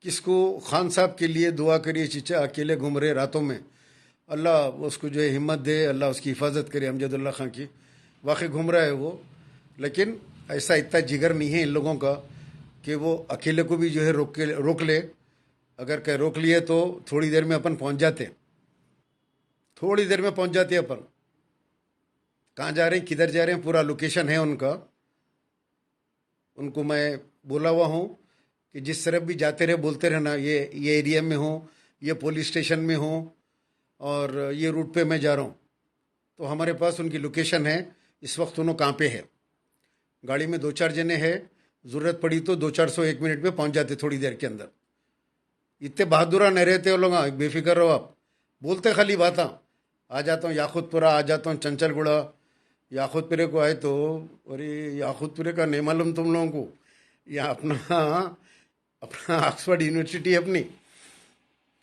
किसको खान साहब के लिए दुआ करिए, चीचा अकेले घूम रहे रातों में, अल्लाह उसको जो है हिम्मत दे, अल्लाह उसकी हिफाजत करे। अमजदुल्ला खान की वाकई घूम रहा है वो, लेकिन ऐसा इतना जिगर नहीं है इन लोगों का कि वो अकेले को भी जो है रोक ले। अगर कह रोक लिए तो थोड़ी देर में अपन पहुंच जाते, थोड़ी देर में पहुंच जाते अपन। कहाँ जा रहे हैं, किधर जा रहे हैं, पूरा लोकेशन है उनका। उनको मैं बोला हुआ हूँ कि जिस तरफ भी जाते रहे बोलते रहना, ये एरिया में हो, ये पुलिस स्टेशन में हो, और ये रूट पे मैं जा रहा हूँ। तो हमारे पास उनकी लोकेशन है, इस वक्त उन्होंने कहाँ पे है। गाड़ी में 2-4 जने हैं, ज़रूरत पड़ी तो 200-400 1 मिनट में पहुँच जाते थोड़ी देर के अंदर। इतने बहादुरा नहीं रहते वो लोग, बेफिक्र रहो आप। बोलते खाली बात, आ जाता हूँ याकूतपुरा, आ जाता हूँ चंचलगुड़ा। याकूतपुरे को आए तो, अरे याकूतपुरे का नहीं मालूम तुम लोगों को, यहाँ अपना अपना ऑक्सफोर्ड यूनिवर्सिटी है अपनी,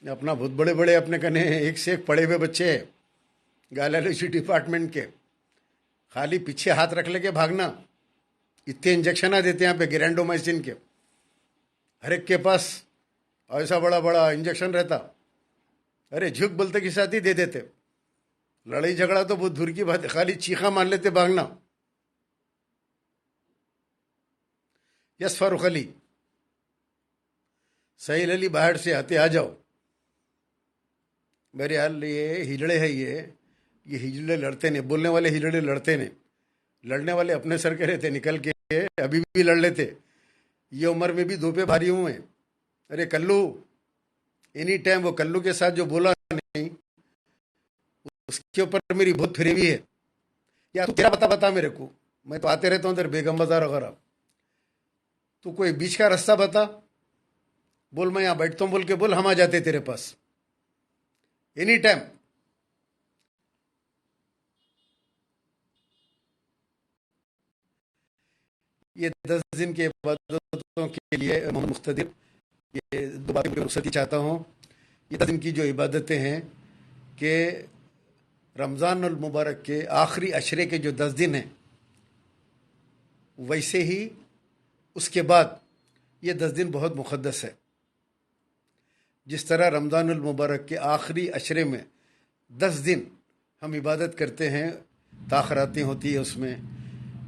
अपना बहुत बड़े बड़े अपने कने एक से एक पढ़े हुए बच्चे हैं गायलॉजी डिपार्टमेंट के। खाली पीछे हाथ रख लेके भागना, इतने इंजेक्शन देते हैं यहाँ पे गिरेंडोमाइसिन के, हर एक के पास ऐसा बड़ा बड़ा इंजेक्शन रहता। अरे झुक बोलते के साथ ही दे देते। लड़ाई झगड़ा तो बहुत दूर की बात है, खाली चीखा मान लेते भागना। यस फारूक अली, सहील अली बाहर से आते आ जाओ। मेरे हाल ये हिजड़े है, ये हिजड़े लड़ते नहीं, बोलने वाले हिजड़े लड़ते नहीं, लड़ने वाले अपने सर के रहते निकल के, अभी भी लड़ लेते। ये उम्र में भी दो पे भारी हुए हैं। अरे कल्लू, एनी टाइम वो कल्लू के साथ जो बोला नहीं, उसके ऊपर मेरी बहुत फिरे हुई है। या तू तेरा बता मेरे को, मैं तो आते रहता हूँ इधर बेगम बाजार वगैरह, तू कोई बीच का रास्ता बता, बोल मैं यहाँ बैठता हूँ बोल के बोल, हम आ जाते तेरे पास एनी टाइम। ये 10 दिन के बाद के लिए मोहम्मद मुख्तदिर, ये दो बातें रुखसती चाहता हूँ। ये 10 दिन की जो इबादतें हैं कि रमज़ान अल मुबारक के आखिरी अशरे के जो 10 दिन हैं, वैसे ही उसके बाद ये 10 दिन बहुत मुक़द्दस है। जिस तरह रमज़ान अल मुबारक के आखिरी अशरे में 10 दिन हम इबादत करते हैं, ताख़रातें होती है, उसमें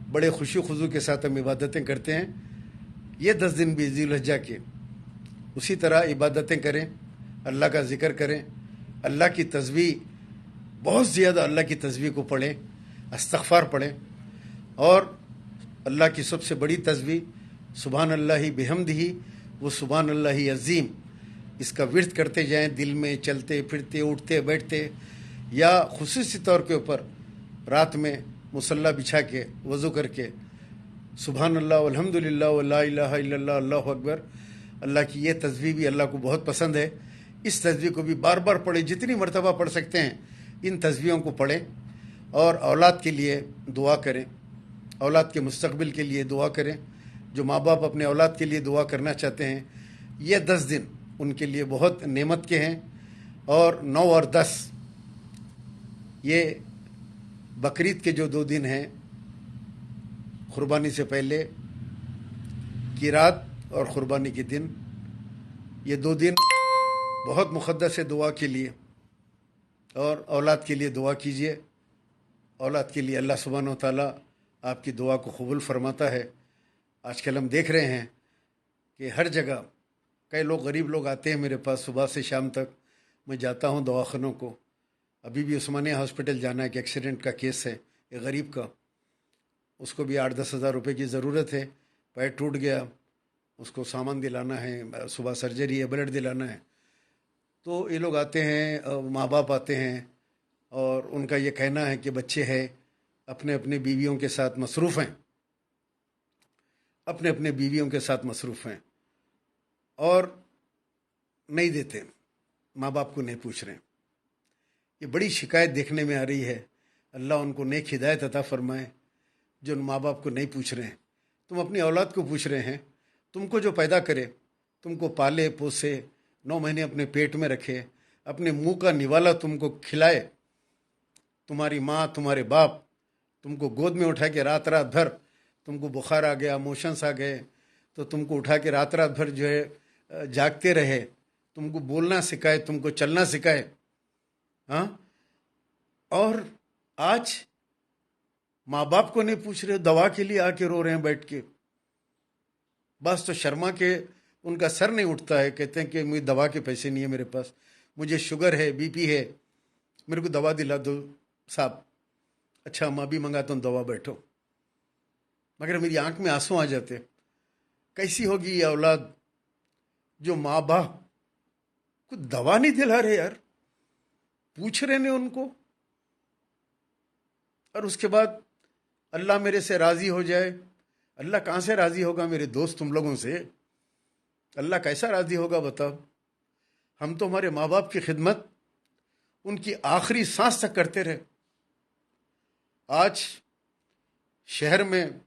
बड़े खुशी खुजू के साथ हम इबादतें करते हैं। ये 10 दिन भी ज़िलहज्जा के उसी तरह इबादतें करें, अल्लाह का ज़िक्र करें, अल्लाह की तस्बीह, बहुत ज़्यादा अल्लाह की तस्बीह को पढ़ें, इस्तग़फ़ार पढ़ें। और अल्लाह की सबसे बड़ी तस्बीह सुबहान अल्लाहि बिहम्दिही वो सुबहान अल्लाहि अज़ीम, इसका विर्द करते जाएं, दिल में चलते फिरते उठते बैठते, या खुसूसी तौर के ऊपर रात में मुसल्ला बिछा के वज़ू करके सुबहान अल्लाह वल्हम्दुलिल्लाह व ला इलाहा इल्लल्लाह अल्लाहु अकबर, अल्लाह की ये तस्बीह भी अल्लाह को बहुत पसंद है। इस तस्बीह को भी बार बार पढ़ें, जितनी मरतबा पढ़ सकते हैं इन तस्बीहों को पढ़ें। और औलाद के लिए दुआ करें, औलाद के मुस्तक़बिल के लिए दुआ करें। जो माँ बाप अपने औलाद के लिए दुआ करना चाहते हैं, ये 10 दिन उनके लिए बहुत नेमत के हैं। और 9 और 10 ये बकरीद के जो 2 दिन हैं, क़ुरबानी से पहले की रात और क़ुरबानी के दिन, ये 2 दिन बहुत मुक़द्दस है दुआ के लिए। और औलाद के लिए दुआ कीजिए, औलाद के लिए अल्लाह सुब्हानहू व तआला आपकी दुआ को कबूल फरमाता है। आजकल हम देख रहे हैं कि हर जगह कई लोग, गरीब लोग आते हैं मेरे पास सुबह से शाम तक। मैं जाता हूँ दवाखानों को, अभी भी उस्मानिया हॉस्पिटल जाना है कि एक्सीडेंट का केस है एक गरीब का, उसको भी 8-10 हज़ार रुपये की ज़रूरत है, पैर टूट गया, उसको सामान दिलाना है, सुबह सर्जरी है, ब्लड दिलाना है। तो ये लोग आते हैं, माँ बाप आते हैं, और उनका ये कहना है कि बच्चे हैं, अपने अपने बीवियों के साथ मसरूफ़ हैं, अपने अपने बीवियों के साथ मसरूफ़ हैं, और नहीं देते, माँ बाप को नहीं पूछ रहे। ये बड़ी शिकायत देखने में आ रही है। अल्लाह उनको नेक हिदायत अता फरमाए जो उन माँ बाप को नहीं पूछ रहे हैं। तुम अपनी औलाद को पूछ रहे हैं, तुमको जो पैदा करे, तुमको पाले पोसे, 9 महीने अपने पेट में रखे, अपने मुंह का निवाला तुमको खिलाए, तुम्हारी माँ तुम्हारे बाप तुमको गोद में उठा के रात रात भर, तुमको बुखार आ गया, मोशंस आ गए, तो तुमको उठा के रात रात भर जो है जागते रहे, तुमको बोलना सिखाए, तुमको चलना सिखाए। हाँ, और आज माँ बाप को नहीं पूछ रहे, दवा के लिए आके रो रहे हैं बैठ के। बस तो शर्मा के उनका सर नहीं उठता है, कहते हैं कि मुझे दवा के पैसे नहीं है मेरे पास, मुझे शुगर है, बीपी है, मेरे को दवा दिला दो साहब। अच्छा, मैं भी मंगाता हूँ दवा, बैठो। मगर मेरी आंख में आंसू आ जाते। कैसी होगी ये औलाद जो माँ बाप को दवा नहीं दिला रहे यार, पूछ रहे ने उनको। और उसके बाद अल्लाह मेरे से राज़ी हो जाए। अल्लाह कहाँ से राज़ी होगा मेरे दोस्त तुम लोगों से? अल्लाह कैसा राज़ी होगा बताओ? हम तो हमारे माँ बाप की खिदमत उनकी आखिरी सांस तक करते रहे। आज शहर में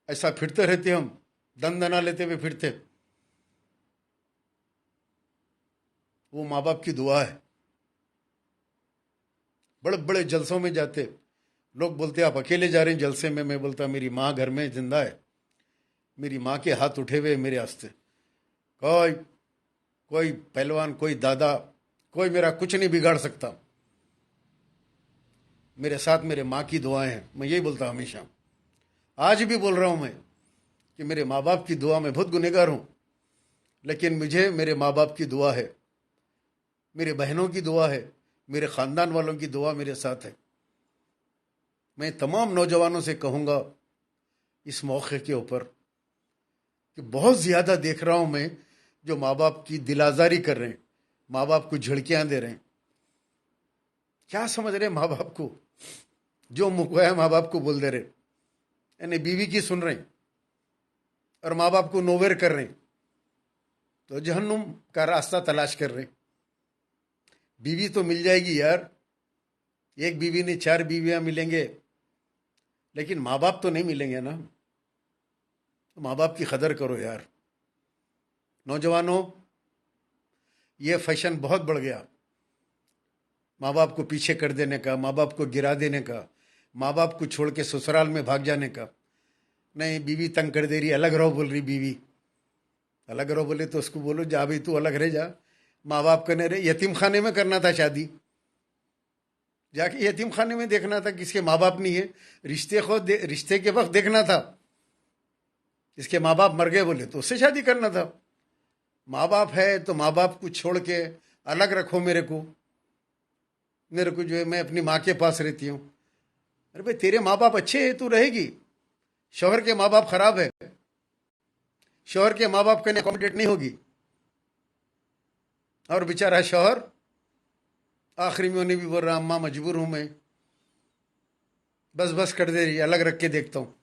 ऐसा फिरते रहते, हम दन दना लेते हुए फिरते, वो माँ बाप की दुआ है। बड़े बड़े जलसों में जाते, लोग बोलते आप अकेले जा रहे हैं जलसे में। मैं बोलता मेरी माँ घर में जिंदा है, मेरी माँ के हाथ उठे हुए मेरे वास्ते। कोई पहलवान, कोई दादा, कोई मेरा कुछ नहीं बिगाड़ सकता। मेरे साथ मेरे माँ की दुआएं हैं। मैं यही बोलता हमेशा, आज भी बोल रहा हूँ मैं कि मेरे माँ बाप की दुआ, मैं बहुत गुनहगार हूँ, लेकिन मुझे मेरे माँ बाप की दुआ है, मेरे बहनों की दुआ है, मेरे ख़ानदान वालों की दुआ मेरे साथ है। मैं तमाम नौजवानों से कहूँगा इस मौके के ऊपर कि बहुत ज़्यादा देख रहा हूँ मैं जो माँ बाप की दिल आज़ारी कर रहे हैं, माँ बाप को झिड़कियाँ दे रहे हैं। क्या समझ रहे माँ बाप को? जो मुखवाया माँ बाप को बोल दे रहे, यानी बीवी की सुन रहे हैं और माँ बाप को नोवेर कर रहे हैं, तो जहन्नुम का रास्ता तलाश कर रहे हैं। बीवी तो मिल जाएगी यार, एक बीवी नहीं 4 बीवियां मिलेंगे, लेकिन माँ बाप तो नहीं मिलेंगे ना। माँ बाप की कदर करो यार। नौजवानों, ये फैशन बहुत बढ़ गया, माँ बाप को पीछे कर देने का, माँ बाप को गिरा देने का, माँ बाप को छोड़ के ससुराल में भाग जाने का। नहीं, बीवी तंग कर दे रही, अलग रहो बोल रही बीवी। अलग रहो बोले तो उसको बोलो जा भाई तू अलग रह जा। माँ बाप करने रहे, यतीम खाने में करना था शादी, जाके यतीम खाने में देखना था किसके माँ बाप नहीं है। रिश्ते के वक्त देखना था, इसके माँ बाप मर गए बोले तो उससे शादी करना था। माँ बाप है तो माँ बाप को छोड़ के अलग रखो मेरे को जो है, मैं अपनी माँ के पास रहती हूँ। अरे भाई तेरे माँ बाप अच्छे हैं, तू रहेगी। शौहर के माँ बाप खराब है, शौहर के माँ बाप कने अकोमोडेट नहीं होगी। और बेचारा शौहर आखिरी में उन्हें भी बोल रहा अम्मा मजबूर हूं मैं, बस बस कर दे रही, अलग रख के देखता हूँ,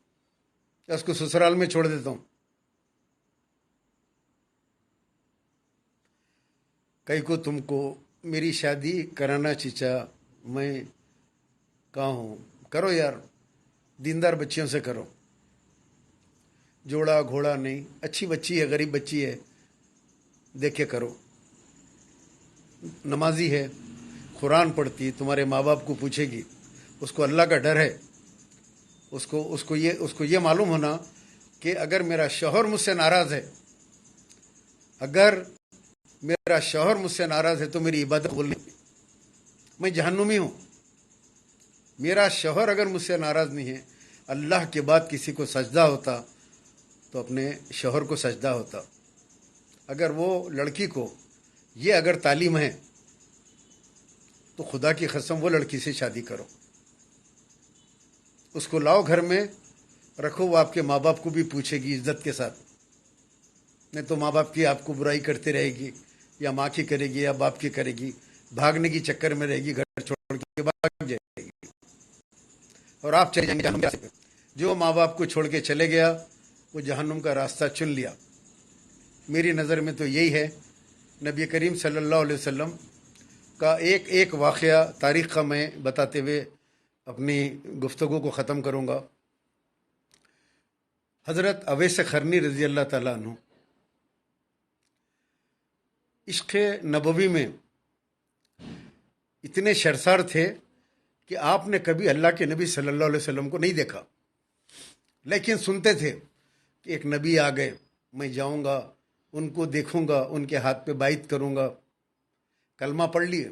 उसको ससुराल में छोड़ देता हूँ। कई को तुमको मेरी शादी कराना चीचा, मैं कहा हूँ करो यार, दीनदार बच्चियों से करो, जोड़ा घोड़ा नहीं, अच्छी बच्ची है, गरीब बच्ची है, देखे करो, नमाजी है, कुरान पढ़ती, तुम्हारे माँ बाप को पूछेगी, उसको अल्लाह का डर है, उसको ये मालूम होना कि अगर मेरा शौहर मुझसे नाराज़ है, अगर मेरा शौहर मुझसे नाराज़ है तो मेरी इबादत बोलनी, मैं जहन्नुमी हूँ। मेरा शौहर अगर मुझसे नाराज़ नहीं है, अल्लाह के बाद किसी को सजदा होता तो अपने शौहर को सजदा होता। अगर वो लड़की को ये अगर तालीम है तो खुदा की कसम वो लड़की से शादी करो, उसको लाओ घर में रखो, वो आपके माँ बाप को भी पूछेगी इज्जत के साथ। नहीं तो माँ बाप की आपको बुराई करते रहेगी, या माँ की करेगी या बाप की करेगी, भागने की चक्कर में रहेगी, घर छोड़ के भाग जाएगी और आप चले जाएंगे जहन्नुम के। जो माँ बाप को छोड़ के चले गया वो जहन्नुम का रास्ता चुन लिया। मेरी नज़र में तो यही है। नबी करीम सल्लल्लाहु अलैहि वसल्लम का एक एक वाक़या तारीख़ का मैं बताते हुए अपनी गुफ्तगू को ख़त्म करूँगा। हज़रत अवैस क़रनी रज़ी अल्लाह ताला अन्हु इश्क़ नबवी में इतने शर्सार थे कि आपने कभी अल्लाह के नबी सल्लल्लाहु अलैहि वसल्लम को नहीं देखा, लेकिन सुनते थे कि एक नबी आ गए, मैं जाऊंगा उनको देखूंगा, उनके हाथ पे बाइत करूंगा। कलमा पढ़ लिए,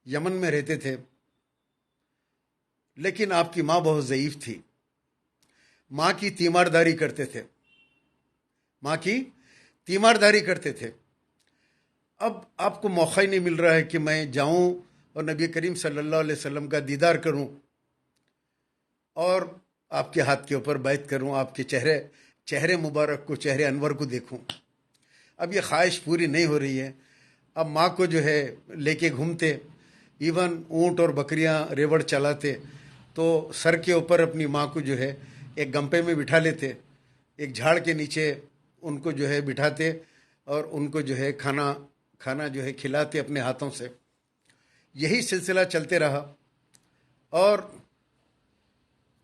यमन में रहते थे, लेकिन आपकी माँ बहुत ज़ईफ़ थी, माँ की तीमारदारी करते थे, माँ की तीमारदारी करते थे। अब आपको मौका ही नहीं मिल रहा है कि मैं जाऊं और नबी करीम सल्लल्लाहु अलैहि वसल्लम का दीदार करूं और आपके हाथ के ऊपर बैत करूं, आपके चेहरे मुबारक को, चेहरे अनवर को देखूं। अब ये ख्वाहिश पूरी नहीं हो रही है। अब माँ को जो है लेके घूमते, इवन ऊँट और बकरियां रेवड़ चलाते तो सर के ऊपर अपनी माँ को जो है एक गंपे में बिठा लेते, एक झाड़ के नीचे उनको जो है बिठाते और उनको जो है खाना जो है खिलाते अपने हाथों से। यही सिलसिला चलते रहा और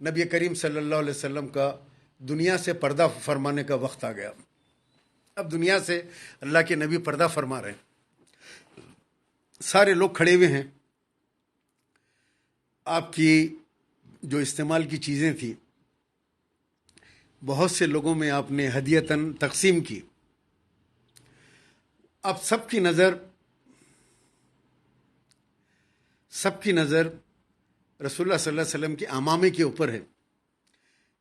नबी करीम सल्लल्लाहु अलैहि वसल्लम का दुनिया से पर्दा फरमाने का वक्त आ गया। अब दुनिया से अल्लाह के नबी पर्दा फरमा रहे हैं, सारे लोग खड़े हुए हैं, आपकी जो इस्तेमाल की चीज़ें थी बहुत से लोगों में आपने हदियतन तकसीम की। अब सबकी नज़र रसूलुल्लाह सल्लल्लाहु अलैहि वसल्लम के अमामे के ऊपर है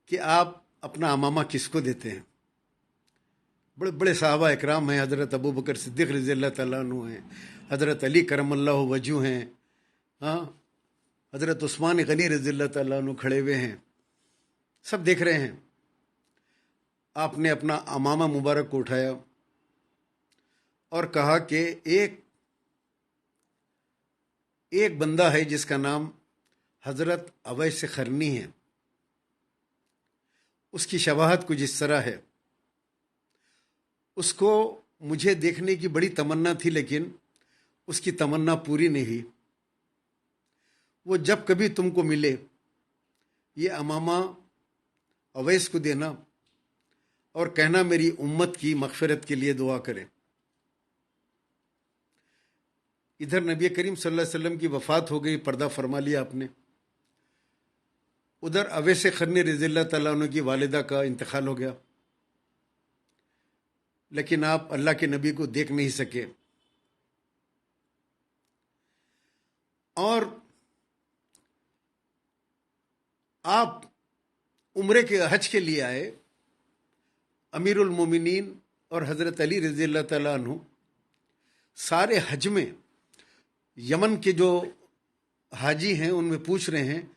कि आप अपना अमामा किसको देते हैं। बड़े बड़े साहबा इकराम हैं, हज़रत अबू बकर सिद्दीक़ रज़ियल्लाहु तआला अन्हु हैं, हज़रत अली करमल्लाहु वजहू हैं, हाँ, हज़रत उस्मान गनी रज़ियल्लाहु तआला अन्हु खड़े हुए हैं, सब देख रहे हैं। आपने अपना अमामा मुबारक को उठाया और कहा कि एक बंदा है जिसका नाम हज़रत अवैस क़रनी है, उसकी शबाहत कुछ इस तरह है, उसको मुझे देखने की बड़ी तमन्ना थी लेकिन उसकी तमन्ना पूरी नहीं हुई। वो जब कभी तुमको मिले ये अमामा अवैस को देना और कहना मेरी उम्मत की मग़फ़िरत के लिए दुआ करें। इधर नबी करीम सल्लल्लाहु अलैहि वसल्लम की वफ़ात हो गई, पर्दा फरमा लिया आपने। उधर अवैस क़रनी रज़ियल्लाहु तआला अन्हु की वालिदा का इंतकाल हो गया, लेकिन आप अल्लाह के नबी को देख नहीं सके। और आप उम्रे के हज के लिए आए। अमीरुल मोमिनीन और हज़रत अली रज़ियल्लाहु तआला अन्हु सारे हज में यमन के जो हाजी हैं उनमें पूछ रहे हैं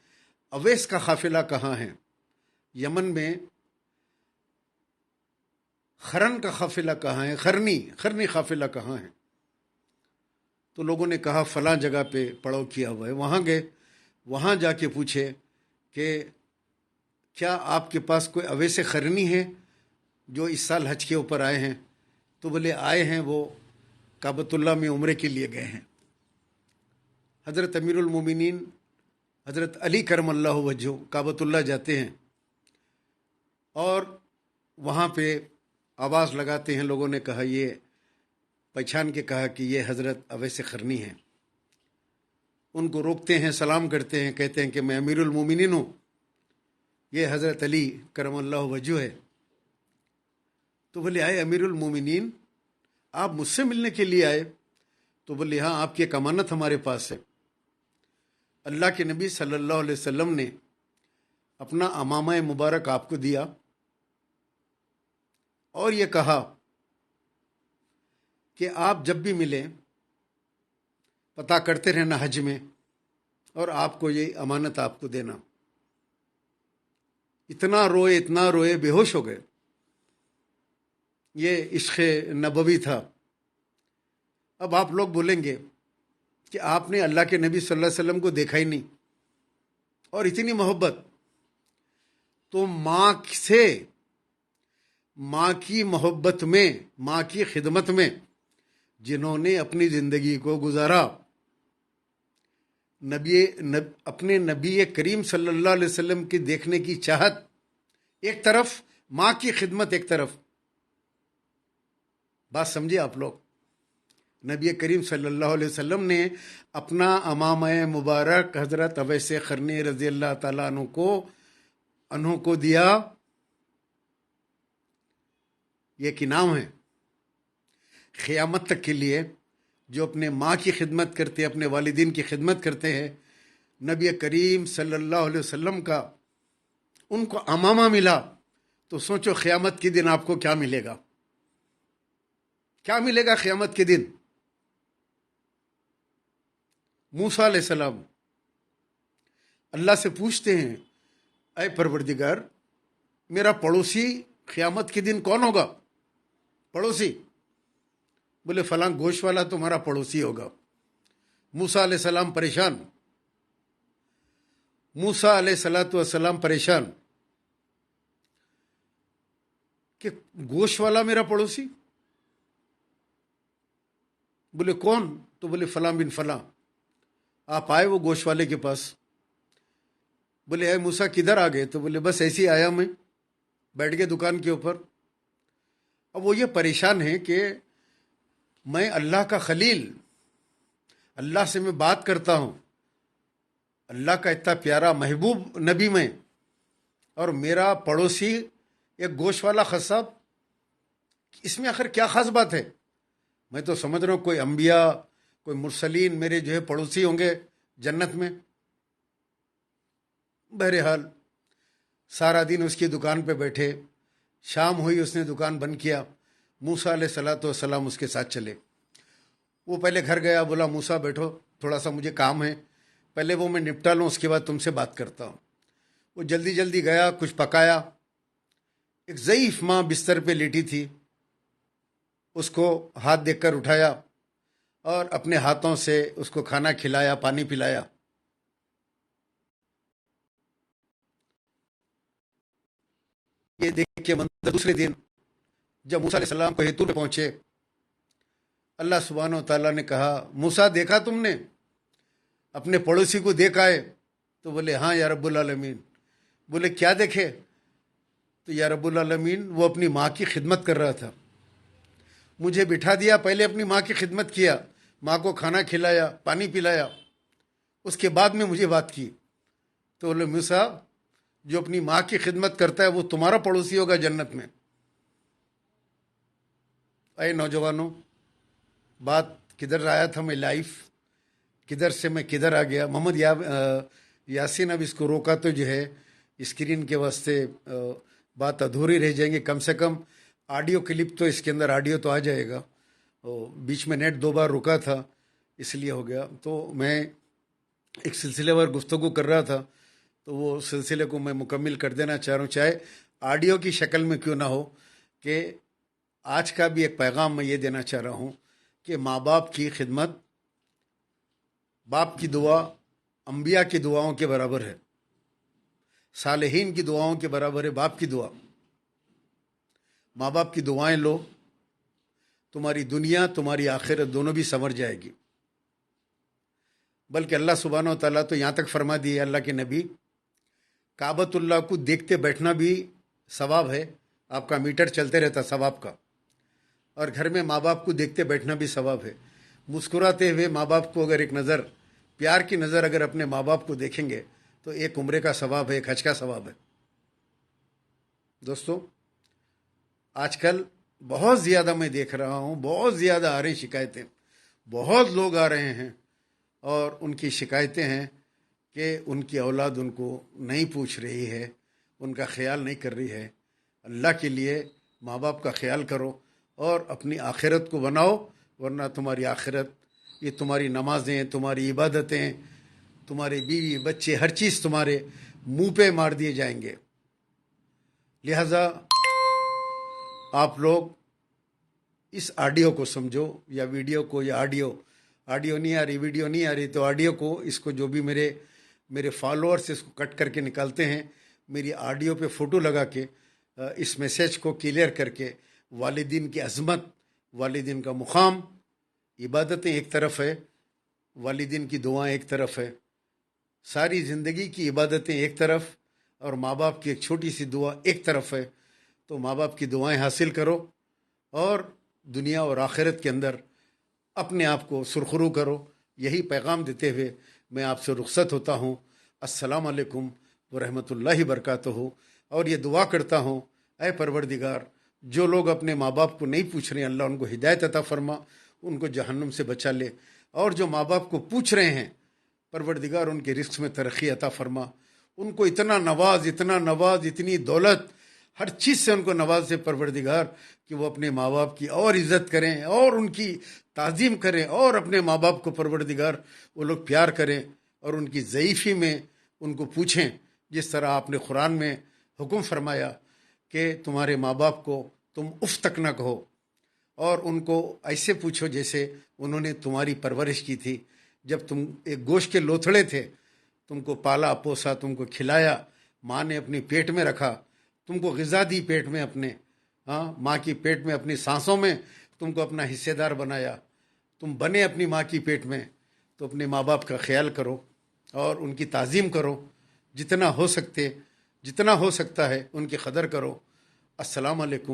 अवैस का काफिला कहाँ है। यमन में खरन का काफिला कहाँ है, खरनी काफिला कहाँ है। तो लोगों ने कहा फलां जगह पे पड़ाव किया हुआ है। वहाँ गए, वहाँ जाके पूछे कि क्या आपके पास कोई अवैस खरनी है जो इस साल हज के ऊपर आए हैं। तो बोले आए हैं, वो काबतुल्लाह में उम्रे के लिए गए हैं। हज़रत अमीरुल मोमिनीन हज़रत अली करमल्लाहु वजहू काबतुल्लाह जाते हैं और वहाँ पे आवाज़ लगाते हैं। लोगों ने कहा, ये पहचान के कहा कि ये हज़रत अवैस खरनी हैं। उनको रोकते हैं, सलाम करते हैं, कहते हैं कि मैं अमीरुल मोमिनीन हूँ, ये हज़रत अली करमल्लाहु वजहू है। तो बोले आए अमीरुल मोमिनीन, आप मुझसे मिलने के लिए आए। तो बोले हाँ, आपकी एक अमानत हमारे पास है। अल्लाह के नबी सल्लल्लाहु अलैहि वसल्लम ने अपना अमामा मुबारक आपको दिया और ये कहा कि आप जब भी मिलें पता करते रहना हज में, और आपको ये अमानत आपको देना। इतना रोए बेहोश हो गए। ये इश्क़ नबवी था। अब आप लोग बोलेंगे कि आपने अल्लाह के नबी सल्लल्लाहु अलैहि वसल्लम को देखा ही नहीं और इतनी मोहब्बत। तो माँ से, माँ की मोहब्बत में, माँ की खिदमत में जिन्होंने अपनी ज़िंदगी को गुजारा, अपने नबी करीम सल्लल्लाहु अलैहि वसल्लम की देखने की चाहत एक तरफ, माँ की खिदमत एक तरफ। बात समझिए आप लोग। नबी करीम सल्लल्लाहु अलैहि वसल्लम ने अपना अमामा मुबारक हज़रत अवैस क़रनी रज़ियल्लाहु तआला अन्हु को दिया। ये कि नाम है क़यामत तक के लिए जो अपने माँ की खिदमत करते हैं, अपने वालिदीन की खिदमत करते हैं। नबी करीम सल्लल्लाहु अलैहि वसल्लम का उनको अमामा मिला, तो सोचो क़यामत के दिन आपको क्या मिलेगा, क्या मिलेगा क़यामत के दिन। मूसा अलैहिस्सलाम अल्लाह से पूछते हैं, ऐ परवरदिगार, मेरा पड़ोसी क़यामत के दिन कौन होगा। पड़ोसी बोले फलां गोश्त वाला तुम्हारा पड़ोसी होगा। मूसा अलैहिस्सलाम परेशान, मूसा अलैहिस्सलाम परेशान कि गोश्त वाला मेरा पड़ोसी। बोले कौन। तो बोले फलां बिन फलां। आप आए वो गोश्त वाले के पास। बोले ऐ मूसा किधर आ गए। तो बोले बस ऐसे ही आया, मैं बैठ गए दुकान के ऊपर। अब वो ये परेशान है कि मैं अल्लाह का खलील, अल्लाह से मैं बात करता हूँ, अल्लाह का इतना प्यारा महबूब नबी मैं, और मेरा पड़ोसी एक गोश्त वाला खस्साब। इसमें आखिर क्या खास बात है। मैं तो समझ रहा हूँ कोई अंबिया, कोई मुरसलीन मेरे जो है पड़ोसी होंगे जन्नत में। बहरहाल सारा दिन उसकी दुकान पे बैठे। शाम हुई, उसने दुकान बंद किया। मूसा अलैहिस्सलाम उसके साथ चले। वो पहले घर गया, बोला मूसा बैठो, थोड़ा सा मुझे काम है, पहले वो मैं निपटा लूँ, उसके बाद तुमसे बात करता हूँ। वो जल्दी जल्दी गया, कुछ पकाया। एक ज़ईफ़ माँ बिस्तर पे लेटी थी, उसको हाथ देखकर उठाया और अपने हाथों से उसको खाना खिलाया, पानी पिलाया। ये देख के मंदिर दूसरे दिन जब मूसा अलैहिस्सलाम कोहितूर पे पहुंचे, अल्लाह सुब्हानहू व तआला ने कहा, मूसा देखा तुमने, अपने पड़ोसी को देखा है। तो बोले हाँ या रब्बुल आलमीन। बोले क्या देखे। तो या रब्बुल आलमीन वो अपनी माँ की खिदमत कर रहा था, मुझे बिठा दिया, पहले अपनी माँ की खिदमत किया, माँ को खाना खिलाया, पानी पिलाया, उसके बाद में मुझे बात की। तो बोले मूसा, जो अपनी माँ की खिदमत करता है वो तुम्हारा पड़ोसी होगा जन्नत में। अरे नौजवानों, बात किधर आया था मैं, लाइफ किधर से मैं किधर आ गया। मोहम्मद यासीन अब इसको रोका तो जो है स्क्रीन के वास्ते बात अधूरी रह जाएंगे। कम से कम ऑडियो क्लिप तो इसके अंदर ऑडियो तो आ जाएगा। बीच में नेट 2 बार रुका था इसलिए हो गया। तो मैं एक सिलसिलेवार गुफ्तगू कर रहा था, तो वो सिलसिले को मैं मुकम्मिल कर देना चाह रहा हूँ, चाहे ऑडियो की शक्ल में क्यों ना हो। कि आज का भी एक पैगाम मैं ये देना चाह रहा हूँ कि माँ बाप की खिदमत, बाप की दुआ अंबिया की दुआओं के बराबर है, सालेहीन की दुआओं के बराबर है बाप की दुआ। माँ बाप की दुआएं लो, तुम्हारी दुनिया तुम्हारी आखिरत दोनों भी संवर जाएगी। बल्कि अल्लाह सुब्हानो व तआला तो यहाँ तक फरमा दिए अल्लाह के नबी, काबतुल्लाह को देखते बैठना भी सवाब है, आपका मीटर चलते रहता सवाब का। और घर में माँ बाप को देखते बैठना भी सवाब है। मुस्कुराते हुए माँ बाप को अगर एक नज़र, प्यार की नज़र अगर अपने माँ बाप को देखेंगे तो एक उम्रे का सवाब है, एक हज का सवाब है। दोस्तों, आजकल बहुत ज़्यादा मैं देख रहा हूँ, बहुत ज़्यादा आ रही शिकायतें, बहुत लोग आ रहे हैं और उनकी शिकायतें हैं कि उनकी औलाद उनको नहीं पूछ रही है, उनका ख्याल नहीं कर रही है। अल्लाह के लिए माँ बाप का ख्याल करो और अपनी आखिरत को बनाओ, वरना तुम्हारी आखिरत, ये तुम्हारी नमाजें, तुम्हारी इबादतें, तुम्हारे बीवी बच्चे, हर चीज़ तुम्हारे मुंह पे मार दिए जाएंगे। लिहाजा आप लोग इस ऑडियो को समझो, या वीडियो को, या ऑडियो नहीं आ रही, वीडियो नहीं आ रही तो ऑडियो को, इसको जो भी मेरे फॉलोअर्स इसको कट करके निकालते हैं, मेरी ऑडियो पे फ़ोटो लगा के इस मैसेज को क्लियर करके, वालिदीन की अज़मत, वालिदीन का मुकाम, इबादतें एक तरफ है, वालिदीन की दुआएं एक तरफ है, सारी ज़िंदगी की इबादतें एक तरफ, और माँ बाप की एक छोटी सी दुआ एक तरफ है। तो माँ बाप की दुआएं हासिल करो और दुनिया और आखिरत के अंदर अपने आप को सुरखरू करो। यही पैगाम देते हुए मैं आपसे रुखसत होता हूँ। अस्सलाम वालेकुम व रहमतुल्लाहि बरकातहू। और ये दुआ करता हूँ, ऐ परवरदिगार, जो लोग अपने माँ बाप को नहीं पूछ रहे हैं, अल्लाह उनको हिदायत अता फरमा, उनको जहन्नुम से बचा ले। और जो माँ बाप को पूछ रहे हैं, परवरदिगार उनके रिस्क में तरक्की अता फरमा, उनको इतना नवाज, इतना नवाज, इतनी दौलत, हर चीज़ से उनको नवाज से परवरदिगार, कि वो अपने माँ बाप की और इज़्ज़त करें और उनकी ताज़ीम करें, और अपने माँ बाप को परवरदिगार वो लोग प्यार करें और उनकी ज़ईफ़ी में उनको पूछें, जिस तरह आपने कुरान में हुक्म फरमाया कि तुम्हारे माँ बाप को तुम उफ़ तक न कहो, और उनको ऐसे पूछो जैसे उन्होंने तुम्हारी परवरिश की थी। जब तुम एक गोश्त के लोथड़े थे, तुमको पाला पोसा, तुमको खिलाया, माँ ने अपने पेट में रखा, तुमको ग़िज़ा दी पेट में अपने, हाँ, माँ की पेट में अपनी सांसों में तुमको अपना हिस्सेदार बनाया, तुम बने अपनी माँ की पेट में। तो अपने माँ बाप का ख्याल करो और उनकी ताज़ीम करो, जितना हो सकता है उनकी कदर करो। अस्सलाम वालेकुम।